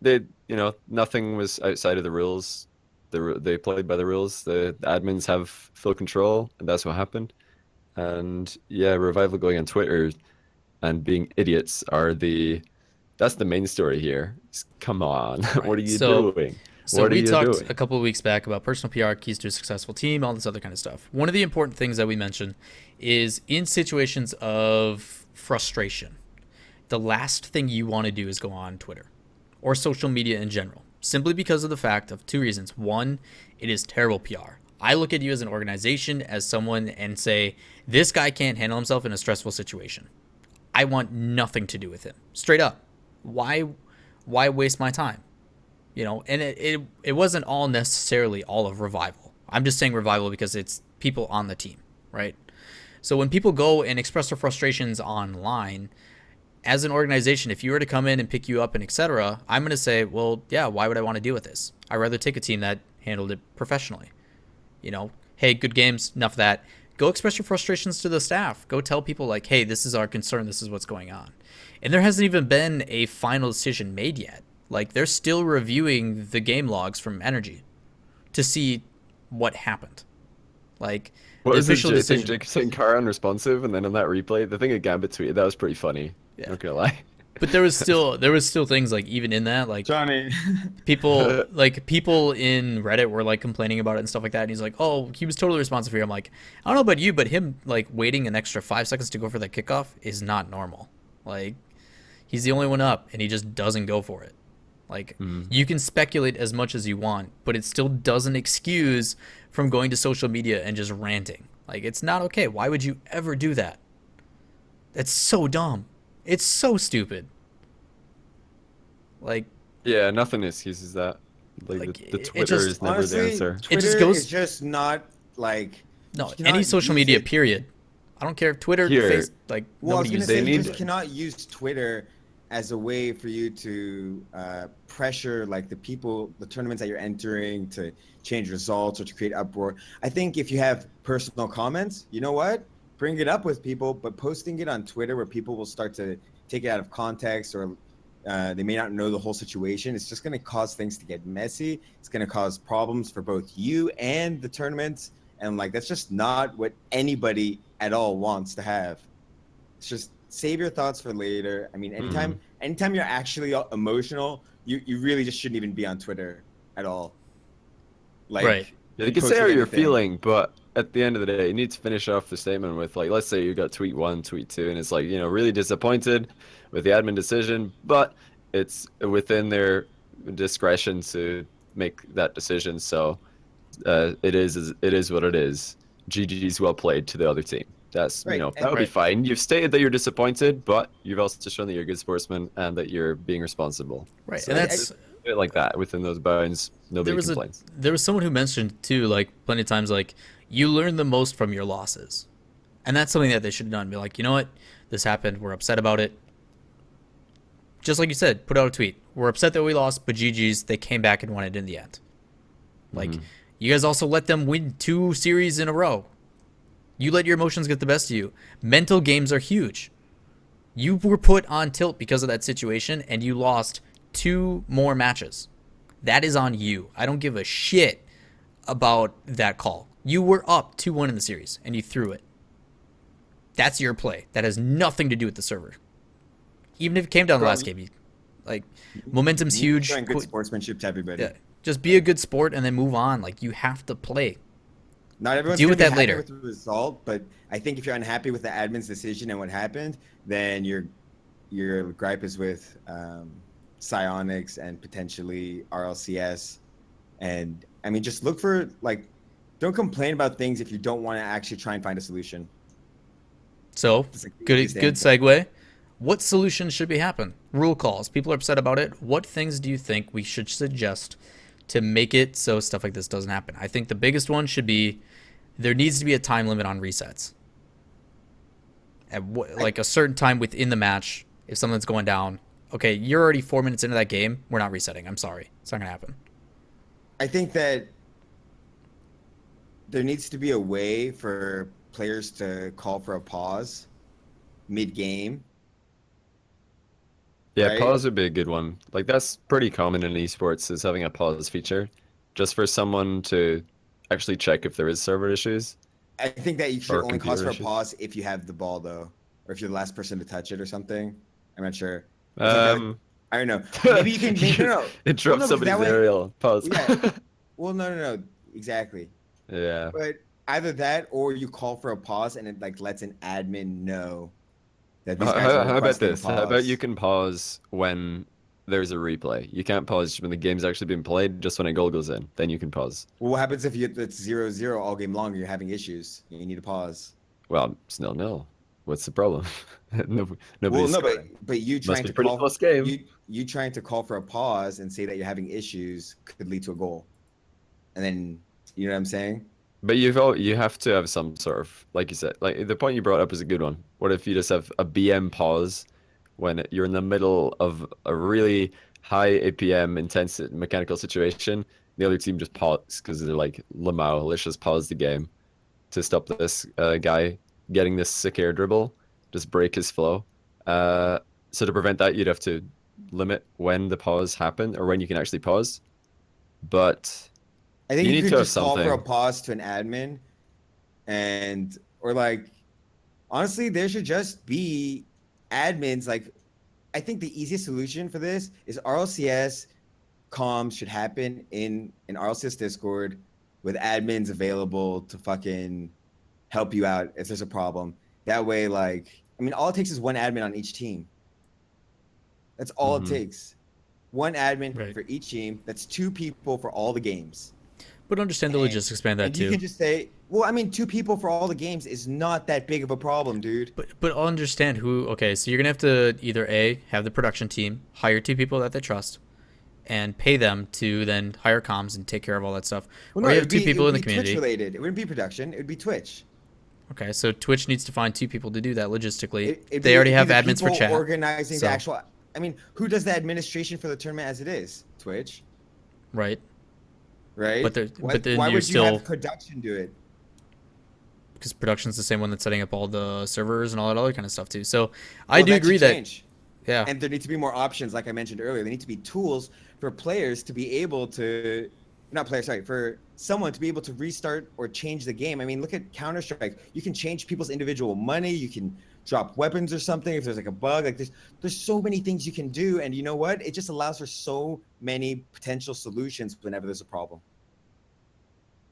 S2: they, nothing was outside of the rules. They played by the rules. The admins have full control, and that's what happened. And yeah, Revival going on Twitter and being idiots that's the main story here. Come on, what
S1: Right.
S2: are you
S1: So
S2: doing?
S1: so
S2: What are
S1: we
S2: you
S1: talked
S2: doing?
S1: a couple of weeks back about personal PR keys to a successful team, all this other kind of stuff. One of the important things that we mentioned is in situations of frustration, the last thing you want to do is go on Twitter or social media in general, simply because of the fact of two reasons. One, it is terrible PR. I look at you as an organization, as someone, and say, this guy can't handle himself in a stressful situation. I want nothing to do with him. Straight up. Why waste my time? And it wasn't all necessarily all of Revival. I'm just saying Revival because it's people on the team, right? So when people go and express their frustrations online, as an organization, if you were to come in and pick you up and etc., I'm going to say, well, yeah, why would I want to deal with this? I'd rather take a team that handled it professionally. Hey, good games, enough of that. Go express your frustrations to the staff. Go tell people like, hey, this is our concern. This is what's going on. And there hasn't even been a final decision made yet. Like, they're still reviewing the game logs from NRG to see what happened. Like,
S2: What
S1: the
S2: was the
S1: official
S2: thing?
S1: decision.
S2: Jacob saying car unresponsive, and then on that replay, the thing that Gambit tweeted, that was pretty funny.
S1: Yeah.
S2: Not gonna lie.
S1: But there was still things like even in that, like
S3: Johnny.
S1: people in Reddit were like complaining about it and stuff like that, and he's like, oh, he was totally responsive here. I'm like, I don't know about you, but him like waiting an extra 5 seconds to go for that kickoff is not normal. Like, he's the only one up and he just doesn't go for it. Like, you can speculate as much as you want, but it still doesn't excuse from going to social media and just ranting. Like, it's not okay. Why would you ever do that? That's so dumb. It's so stupid. Like,
S2: Yeah, nothing excuses that. Like,
S1: Like,
S2: the
S1: it
S2: Twitter
S1: just-
S2: is never
S3: Honestly,
S2: the answer.
S3: Twitter
S1: It just goes-
S3: is just not like
S1: no,
S3: you cannot
S1: any social
S3: use
S1: media,
S3: it-
S1: period. I don't care if Twitter,
S2: Here.
S1: Face, like,
S3: Well, I was
S1: nobody
S3: gonna
S1: uses
S3: say
S2: They
S3: you
S2: need-
S3: just cannot use Twitter as a way for you to pressure like the tournaments that you're entering to change results or to create uproar. I think if you have personal comments, you know what? Bring it up with people, but posting it on Twitter where people will start to take it out of context or they may not know the whole situation. It's just going to cause things to get messy. It's going to cause problems for both you and the tournaments. And like, that's just not what anybody at all wants to have. It's just save your thoughts for later. I mean, anytime you're actually emotional, you really just shouldn't even be on Twitter at all. Like,
S1: Right.
S2: Yeah, you can say
S3: posting
S2: how you're
S3: anything.
S2: feeling, but at the end of the day, you need to finish off the statement with, like, let's say you got tweet 1, tweet 2, and it's like, really disappointed with the admin decision, but it's within their discretion to make that decision. So it is what it is. GG's well played to the other team. That's
S3: Right,
S2: that would be
S1: Right.
S2: fine. You've stated that you're disappointed, but you've also shown that you're a good sportsman and that you're being responsible.
S1: Right.
S2: So
S1: And that's
S2: like that within those bounds. Nobody complains.
S1: there was someone who mentioned too, like plenty of times, like, you learn the most from your losses, and that's something that they should have done. Be like, you know what, this happened. We're upset about it. Just like you said, put out a tweet. We're upset that we lost, but GG's, they came back and won it in the end. Like, you guys also let them win 2 series in a row. You let your emotions get the best of you. Mental games are huge. You were put on tilt because of that situation, and you lost 2 more matches. That is on you. I don't give a shit about that call. You were up 2-1 in the series, and you threw it. That's your play. That has nothing to do with the server. Even if it came down to the last game, like, momentum's huge.
S3: Showing good sportsmanship to everybody.
S1: Yeah, just be a good sport and then move on. Like, you have to play.
S3: Not everyone's
S1: Deal
S3: gonna
S1: with
S3: be
S1: that
S3: happy
S1: later.
S3: with the result, but I think if you're unhappy with the admin's decision and what happened, then your gripe is with Psionics and potentially RLCS. And I mean, just look for, like, don't complain about things if you don't want to actually try and find a solution.
S1: So,
S3: That's like the
S1: good
S3: easiest
S1: good
S3: answer.
S1: segue. What solutions should be happen? Rule calls. People are upset about it. What things do you think we should suggest to make it so stuff like this doesn't happen? I think the biggest one should be there needs to be a time limit on resets. At like a certain time within the match, if something's going down, okay, you're already 4 minutes into that game. We're not resetting. I'm sorry. It's not going to happen.
S3: I think that there needs to be a way for players to call for a pause mid-game.
S2: Yeah,
S3: Right?
S2: pause would be a good one. Like, that's pretty common in esports, is having a pause feature, just for someone to actually check if there is server issues.
S3: I think that you should
S2: Or
S3: only cause
S2: computer
S3: for a
S2: issues.
S3: pause if you have the ball, though, or if you're the last person to touch it or something. I'm not sure. It's like that.
S2: Um,
S3: I don't know. Maybe you can make no, no. Well,
S2: interrupt
S3: no, because that
S2: somebody's
S3: way,
S2: aerial pause.
S3: yeah. Well, no, exactly.
S2: Yeah.
S3: But either that or you call for a pause and it like lets an admin know that these guys are
S2: How about
S3: requesting a
S2: this? How about you
S3: pause.
S2: can pause when there's a replay? You can't pause when the game's actually being played, just when a goal goes in. Then you can pause.
S3: Well, what happens if it's 0-0 all game long and you're having issues? You need a pause.
S2: Well, it's 0-0. What's the problem?
S3: Well,
S2: Nobody's
S3: no,
S2: scoring.
S3: but you
S2: Must
S3: trying
S2: be
S3: to
S2: a pretty
S3: call
S2: close game.
S3: you trying to call for a pause and say that you're having issues could lead to a goal, and then you know what I'm saying?
S2: But you have to have some sort of, like you said, like the point you brought up is a good one. What if you just have a BM pause when you're in the middle of a really high APM intense mechanical situation? The other team just pause because they're like, Lamau, let's just pause the game to stop this guy getting this sick air dribble, just break his flow. So to prevent that, you'd have to limit when the pause happened or when you can actually pause. But
S3: I think
S2: you
S3: you
S2: need
S3: could
S2: to have
S3: just call for a
S2: something.
S3: pause to an admin, and or like honestly, there should just be admins. Like I think the easiest solution for this is RLCS comms should happen in an RLCS Discord with admins available to fucking help you out if there's a problem. That way, like, I mean, all it takes is one admin on each team. That's all it
S2: Mhm.
S3: takes. One admin
S1: Right.
S3: for each team. That's two people for all the games.
S1: But understand the
S3: And,
S1: logistics behind that
S3: and you
S1: too.
S3: can just say, well, I mean, two people for all the games is not that big of a problem, dude.
S1: But I'll understand who. Okay, so you're gonna have to either A, have the production team hire two people that they trust, and pay them to then hire comms and take care of all that stuff,
S3: Well,
S1: or
S3: no,
S1: you have two
S3: it
S1: people
S3: would
S1: in the
S3: be Twitch
S1: community.
S3: related. It wouldn't be production. It would be Twitch.
S1: Okay, so Twitch needs to find two people to do that logistically.
S3: It'd
S1: They already
S3: it'd be
S1: have
S3: the
S1: admins for
S3: people
S1: chat,
S3: organizing the
S1: so
S3: actual. I mean, who does the administration for the tournament as it is? Twitch,
S1: right.
S3: right?
S1: But then
S3: Why
S1: you're
S3: would you
S1: still,
S3: have production do it?
S1: because production's the same one that's setting up all the servers and all that other kind of stuff too. So I
S3: Well,
S1: do
S3: that
S1: agree
S3: should
S1: that
S3: change.
S1: yeah,
S3: And there need to be more options, like I mentioned earlier. There need to be tools for players to be able to, not players, sorry, for someone to be able to restart or change the game. I mean, look at Counter-Strike. You can change people's individual money. You can drop weapons or something if there's like a bug. Like there's so many things you can do. And you know what? It just allows for so many potential solutions whenever there's a problem.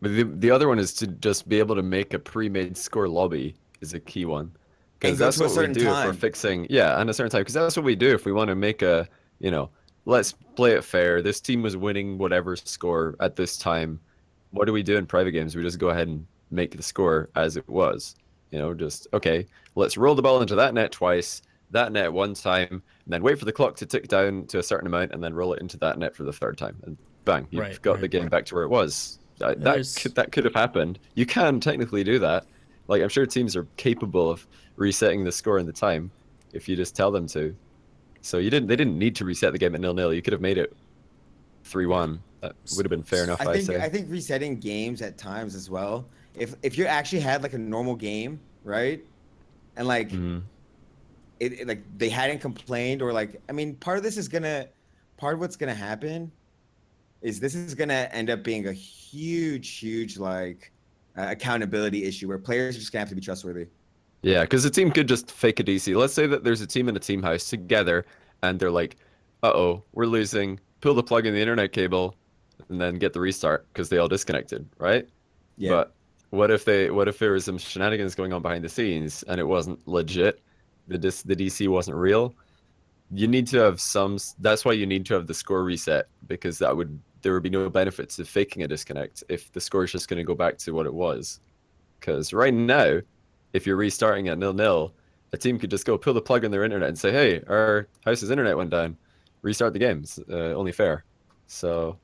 S2: But the other one is to just be able to make a pre-made score lobby is a key one.
S3: And
S2: Because
S3: go
S2: that's
S3: to a
S2: what we
S3: certain
S2: do if we're
S3: time.
S2: fixing, yeah, and a certain time. Because that's what we do if we want to make a, you know, let's play it fair. This team was winning whatever score at this time. What do we do in private games? We just go ahead and make the score as it was. You know, just, okay, let's roll the ball into that net twice, that net one time, and then wait for the clock to tick down to a certain amount, and then roll it into that net for the third time. And bang,
S1: right,
S2: you've got the
S1: right.
S2: game back to where it was.
S1: And there's
S2: That could have happened. You can technically do that. Like I'm sure teams are capable of resetting the score in the time if you just tell them to. So they didn't need to reset the game at 0-0. You could have made it 3-1. That would have been fair enough, I say.
S3: I think resetting games at times as well. If you actually had like a normal game, right? And like
S2: Mhm.
S3: like they hadn't complained or like I mean part of what's gonna happen is this is gonna end up being a huge like accountability issue where players are just gonna have to be trustworthy.
S2: Yeah, because the team could just fake a DC. Let's say that there's a team in a team house together, and they're like, "Uh-oh, we're losing." Pull the plug in the internet cable, and then get the restart because they all disconnected, right?
S3: Yeah.
S2: But what if there was some shenanigans going on behind the scenes and it wasn't legit? The DC wasn't real. You need to have some. That's why you need to have the score reset because there would be no benefit to faking a disconnect if the score is just going to go back to what it was. Because right now, if you're restarting at 0-0, a team could just go pull the plug on their internet and say, "Hey, our house's internet went down. Restart the games. Only fair." So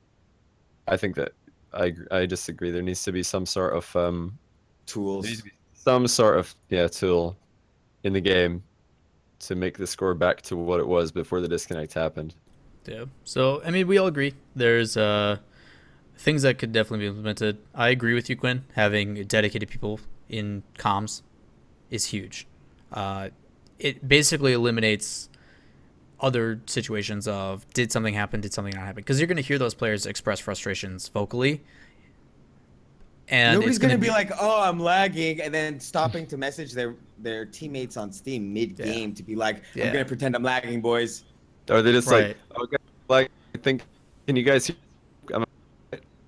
S2: I think that I disagree. There needs to be some sort of there needs
S3: Tools.
S2: to be some sort of tool in the game to make the score back to what it was before the disconnect happened.
S1: yeah. So I mean, we all agree there's things that could definitely be implemented. I agree with you, Quinn. Having dedicated people in comms is huge. It basically eliminates other situations of did something happen, did something not happen, because you're going to hear those players express frustrations vocally, And
S3: Nobody's
S1: it's going
S3: gonna
S1: to
S3: be like, "Oh, I'm lagging," and then stopping to message their teammates on Steam mid game to be like, "I'm
S1: Yeah.
S3: gonna pretend I'm lagging, boys."
S2: Or they just like,
S1: Right.
S2: okay, like I think, can you guys hear? I'm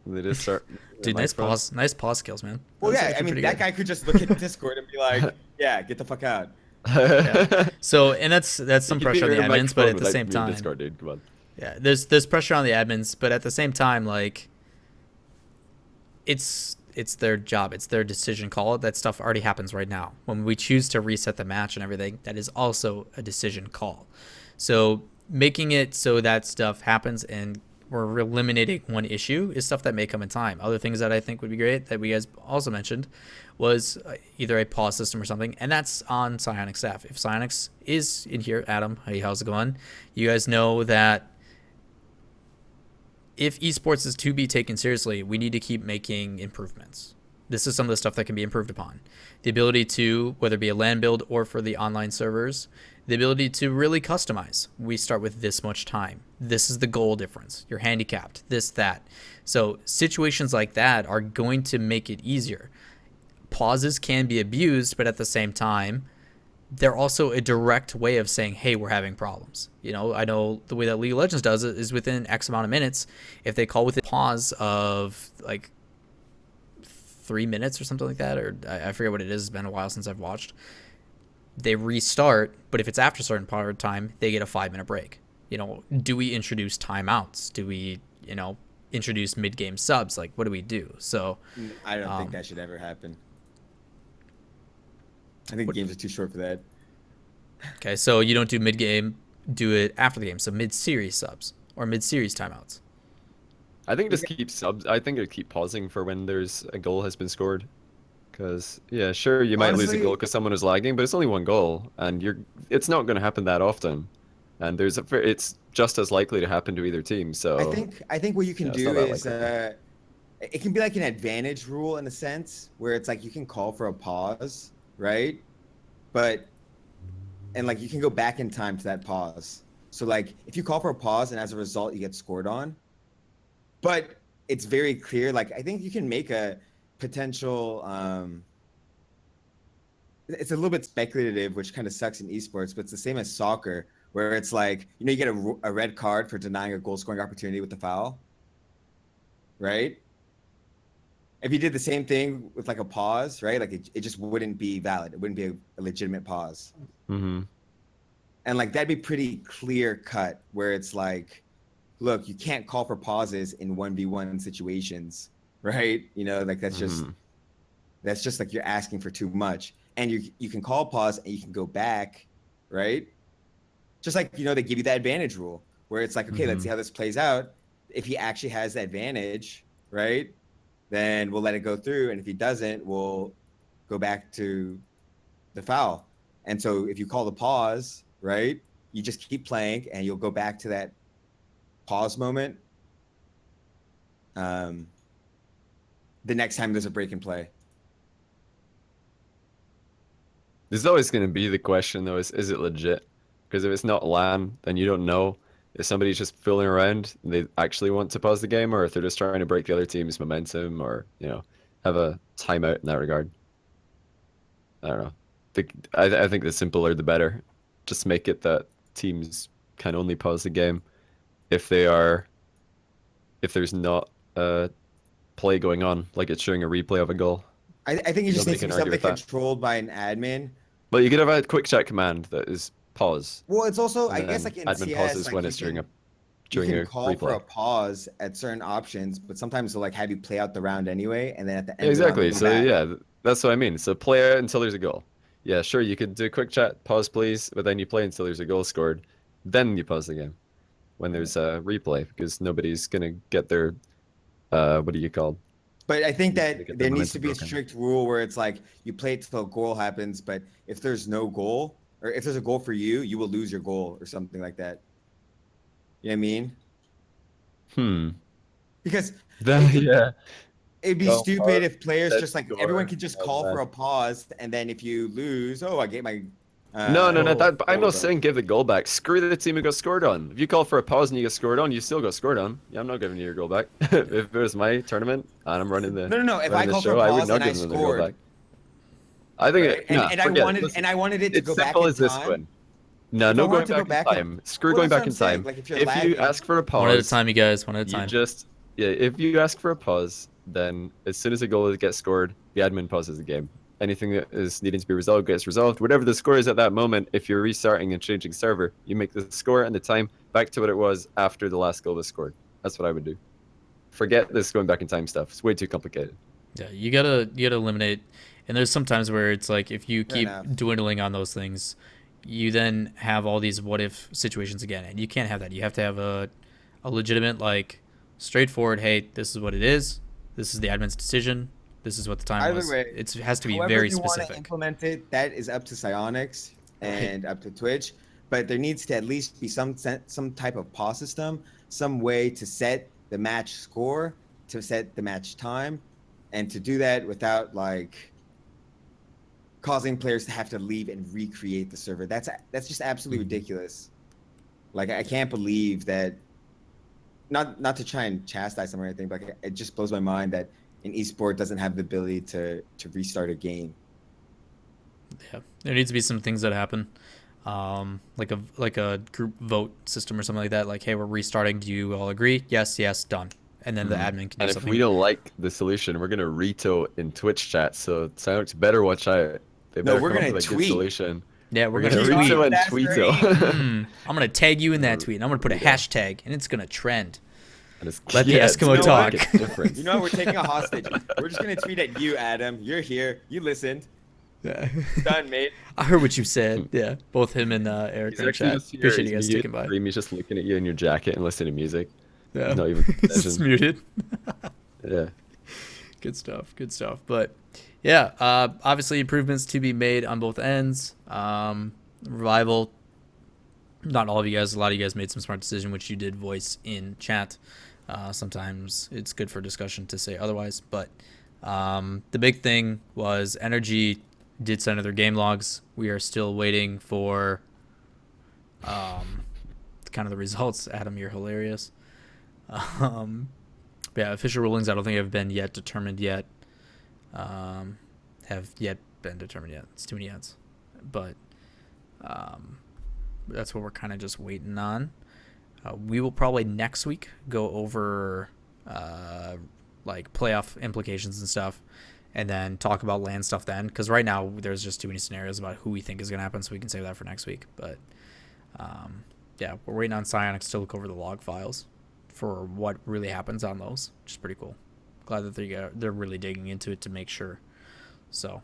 S2: they just start their
S1: Dude, nice
S2: microphone.
S1: pause. Nice pause skills, man. That
S3: Well,
S1: was
S3: yeah, I
S1: actually
S3: mean
S1: pretty
S3: that
S1: good.
S3: guy could just look at Discord and be like, "Yeah, get the fuck out."
S1: Yeah. So, and that's
S2: You
S1: some
S2: can
S1: pressure
S2: mute
S1: on the
S2: your
S1: admins, but
S2: microphone
S1: at the
S2: without
S1: same
S2: muting
S1: time,
S2: Discord, dude. Come on.
S1: yeah, there's pressure on the admins, but at the same time, like it's their job, it's their decision call. That stuff already happens right now. When we choose to reset the match and everything, that is also a decision call. So making it so that stuff happens and we're eliminating one issue is stuff that may come in time. Other things that I think would be great that we guys also mentioned was either a pause system or something, and that's on Psionics staff. If Psionics is in here, Adam, hey, how's it going? You guys know that if esports is to be taken seriously, we need to keep making improvements. This is some of the stuff that can be improved upon. The ability to, whether it be a LAN build or for the online servers, the ability to really customize. We start with this much time. This is the goal difference. You're handicapped, this, that. So situations like that are going to make it easier. Pauses can be abused, but at the same time, they're also a direct way of saying, hey, we're having problems. I know the way that League of Legends does it is within X amount of minutes. If they call within a pause of like 3 minutes or something like that, or I forget what it is. It's been a while since I've watched. They restart, but if it's after a certain part of time, they get a 5-minute break. Do we introduce timeouts? Do we, introduce mid-game subs? Like, what do we do? So
S3: I don't think that should ever happen. I think games are too short for that.
S1: Okay, so you don't do mid-game, do it after the game. So mid-series subs or mid-series timeouts.
S2: I think just keep subs. I think it keep pausing for when there's a goal has been scored. Because yeah, sure, you might lose a
S3: Honestly,
S2: goal because someone is lagging, but it's only one goal, and it's not going to happen that often, and it's just as likely to happen to either team. So
S3: I think what you can
S2: it's not
S3: do
S2: that
S3: is
S2: likely.
S3: it can be like an advantage rule in a sense where it's like you can call for a pause, right? And like you can go back in time to that pause. So like if you call for a pause and as a result you get scored on, but it's very clear. Like I think you can make a potential. It's a little bit speculative, which kind of sucks in esports, but it's the same as soccer, where it's like you get a red card for denying a goal scoring opportunity with the foul, right? If you did the same thing with like a pause, right? Like it just wouldn't be valid. It wouldn't be a legitimate pause.
S2: Mm-hmm.
S3: And like that'd be pretty clear cut where it's like, look, you can't call for pauses in 1v1 situations, right? Like that's just like you're asking for too much. And you can call pause and you can go back, right? Just like they give you that advantage rule where it's like, okay, let's see how this plays out. If he actually has the advantage, right? Then we'll let it go through. And if he doesn't, we'll go back to the foul. And so if you call the pause, right, you just keep playing and you'll go back to that pause moment the next time there's a break in play.
S2: There's always going to be the question though: is it legit? Because if it's not LAN, then you don't know if somebody's just fooling around and they actually want to pause the game, or if they're just trying to break the other team's momentum, or have a timeout in that regard. I don't know. I think the simpler the better. Just make it that teams can only pause the game if there's not a play going on, like it's showing a replay of a goal.
S3: I think it just
S2: Nobody
S3: needs to
S2: can
S3: be
S2: argue
S3: something
S2: with that.
S3: controlled by an admin.
S2: But you could have a quick chat command that is pause.
S3: Well, it's also, I
S2: And
S3: guess,
S2: then
S3: like in
S2: admin
S3: CS,
S2: pauses
S3: like
S2: when
S3: you
S2: it's during
S3: can
S2: a
S3: call for
S2: replay.
S3: a pause at certain options, but sometimes they'll like have you play out the round anyway, and then at the end
S2: Exactly.
S3: of the round,
S2: So
S3: they'll go back.
S2: yeah, that's what I mean. So play out until there's a goal. Yeah, sure, you could do a quick chat, pause please, but then you play until there's a goal scored. Then you pause the game when there's a replay, because nobody's gonna get their what do you call?
S3: But I think
S2: They
S3: that
S2: get their
S3: there needs to
S2: momentum
S3: be a
S2: broken.
S3: strict rule where it's like you play it till a goal happens, but if there's no goal, or if there's a goal for you, you will lose your goal or something like that. You know what I mean? Because
S2: Yeah.
S3: it'd be
S2: Go
S3: stupid
S2: hard,
S3: if players
S2: set
S3: just like everyone
S2: score,
S3: could just
S2: and
S3: call for a pause, and then if you lose, oh, I get my
S2: No, that I'm
S3: goal
S2: not
S3: though.
S2: saying give the goal back. Screw the team who got scored on. If you call for a pause and you get scored on, you still got scored on. Yeah, I'm not giving you your goal back. If it was my tournament and I'm running the
S3: No. If I
S2: running the
S3: call for a
S2: show, I would
S3: pause
S2: not
S3: and I
S2: give them their goal back.
S3: scored,
S2: I think
S3: right? And I
S2: forget it.
S3: wanted
S2: Listen,
S3: it to
S2: it's
S3: go back
S2: simple
S3: in
S2: as this
S3: time.
S2: one. No,
S3: If I
S2: no
S3: wanted
S2: going
S3: to go
S2: back
S3: back
S2: in
S3: in-
S2: time. Screw
S3: Well,
S2: going
S3: that's what
S2: back
S3: I'm
S2: in
S3: saying.
S2: time.
S3: Like, if you're
S2: If you
S3: lagging-
S2: ask for a pause,
S1: One at a time, you guys. One at a
S2: you
S1: time.
S2: just if you ask for a pause, then as soon as a goal gets scored, the admin pauses the game. Anything that is needing to be resolved gets resolved. Whatever the score is at that moment, if you're restarting and changing server, you make the score and the time back to what it was after the last goal was scored. That's what I would do. Forget this going back in time stuff. It's way too complicated.
S1: Yeah, you gotta eliminate. And there's some times where it's like if you
S3: Fair
S1: keep
S3: enough.
S1: dwindling on those things, you then have all these what if situations again, and you can't have that. You have to have a legitimate, like, straightforward. Hey, this is what it is. This is the admin's decision. This is what the time
S3: Either
S1: was.
S3: way,
S1: It has to be
S3: however
S1: very
S3: you want to
S1: specific.
S3: implement it, that is up to Psyonix and up to Twitch. But there needs to at least be some type of pause system, some way to set the match score, to set the match time, and to do that without like causing players to have to leave and recreate the server. That's just absolutely ridiculous. Like, I can't believe that. Not to try and chastise them or anything, but it just blows my mind that an esport doesn't have the ability to restart a game.
S1: Yeah, there needs to be some things that happen, like a group vote system or something like that. Like, hey, we're restarting. Do you all agree? Yes, done. And then the admin can do
S2: And if
S1: something.
S2: we don't like the solution, we're gonna veto in Twitch chat. So Psyonix better watch out. They
S3: No,
S2: better
S3: we're
S2: come up
S3: gonna
S2: with a good
S3: tweet.
S2: solution.
S1: Yeah, we're
S2: We're
S1: gonna
S2: gonna
S1: tweet.
S2: veto and
S3: That's
S2: tweet
S3: right.
S2: it.
S1: I'm gonna tag you in that tweet, and I'm gonna put a
S2: Yeah.
S1: hashtag, and it's gonna trend.
S2: And it's-
S1: Let the
S2: it's
S1: Eskimo
S2: gonna
S1: talk.
S2: make a difference.
S3: You know, we're taking a hostage. We're just gonna tweet at you, Adam. You're here. You listened.
S1: Yeah.
S3: Done, mate.
S1: I heard what you said. Yeah, both him and Eric
S2: He's
S1: are in
S2: actually
S1: chat.
S2: just here.
S1: Appreciate
S2: He's
S1: you guys
S2: muted
S1: sticking by.
S2: stream. He's just looking at you in your jacket and listening to music.
S1: Yeah,
S2: He's not even paying
S1: it's
S2: attention.
S1: muted.
S2: Yeah.
S1: Good stuff. Good stuff. But yeah, obviously improvements to be made on both ends. Revival. Not all of you guys. A lot of you guys made some smart decision, which you did voice in chat. Sometimes it's good for discussion to say otherwise. But the big thing was NRG did send other game logs. We are still waiting for kind of the results. Adam, you're hilarious. Yeah, official rulings I don't think have been yet determined yet. Have yet been determined yet. It's too many yets. But that's what we're kind of just waiting on. We will probably next week go over like playoff implications and stuff, and then talk about land stuff then. Because right now there's just too many scenarios about who we think is going to happen, so we can save that for next week. But yeah, we're waiting on Psyonix to look over the log files for what really happens on those, which is pretty cool. Glad that they're really digging into it to make sure. So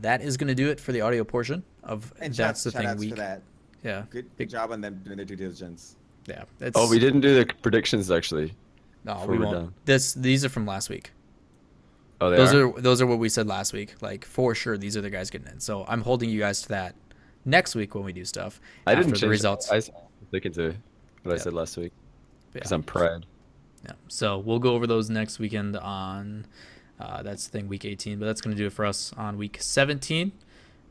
S1: that is going to do it for the audio portion of
S3: And
S1: That's the
S3: shout
S1: Thing
S3: outs
S1: week.
S3: for that.
S1: Yeah,
S3: Good job on them doing their due diligence.
S1: yeah. It's,
S2: Oh, we didn't do the predictions actually.
S1: No,
S2: before
S1: we
S2: we're
S1: won't.
S2: done.
S1: These are from last week.
S2: Oh, they
S1: Those are what we said last week. Like, for sure, these are the guys getting in. So I'm holding you guys to that next week when we do stuff.
S2: I didn't
S1: after
S2: change
S1: the results.
S2: I was sticking to what I
S1: Yeah.
S2: said last week
S1: Yeah.
S2: because I'm proud.
S1: Yeah. So we'll go over those next weekend on That's the Thing week 18. But that's going to do it for us on week 17.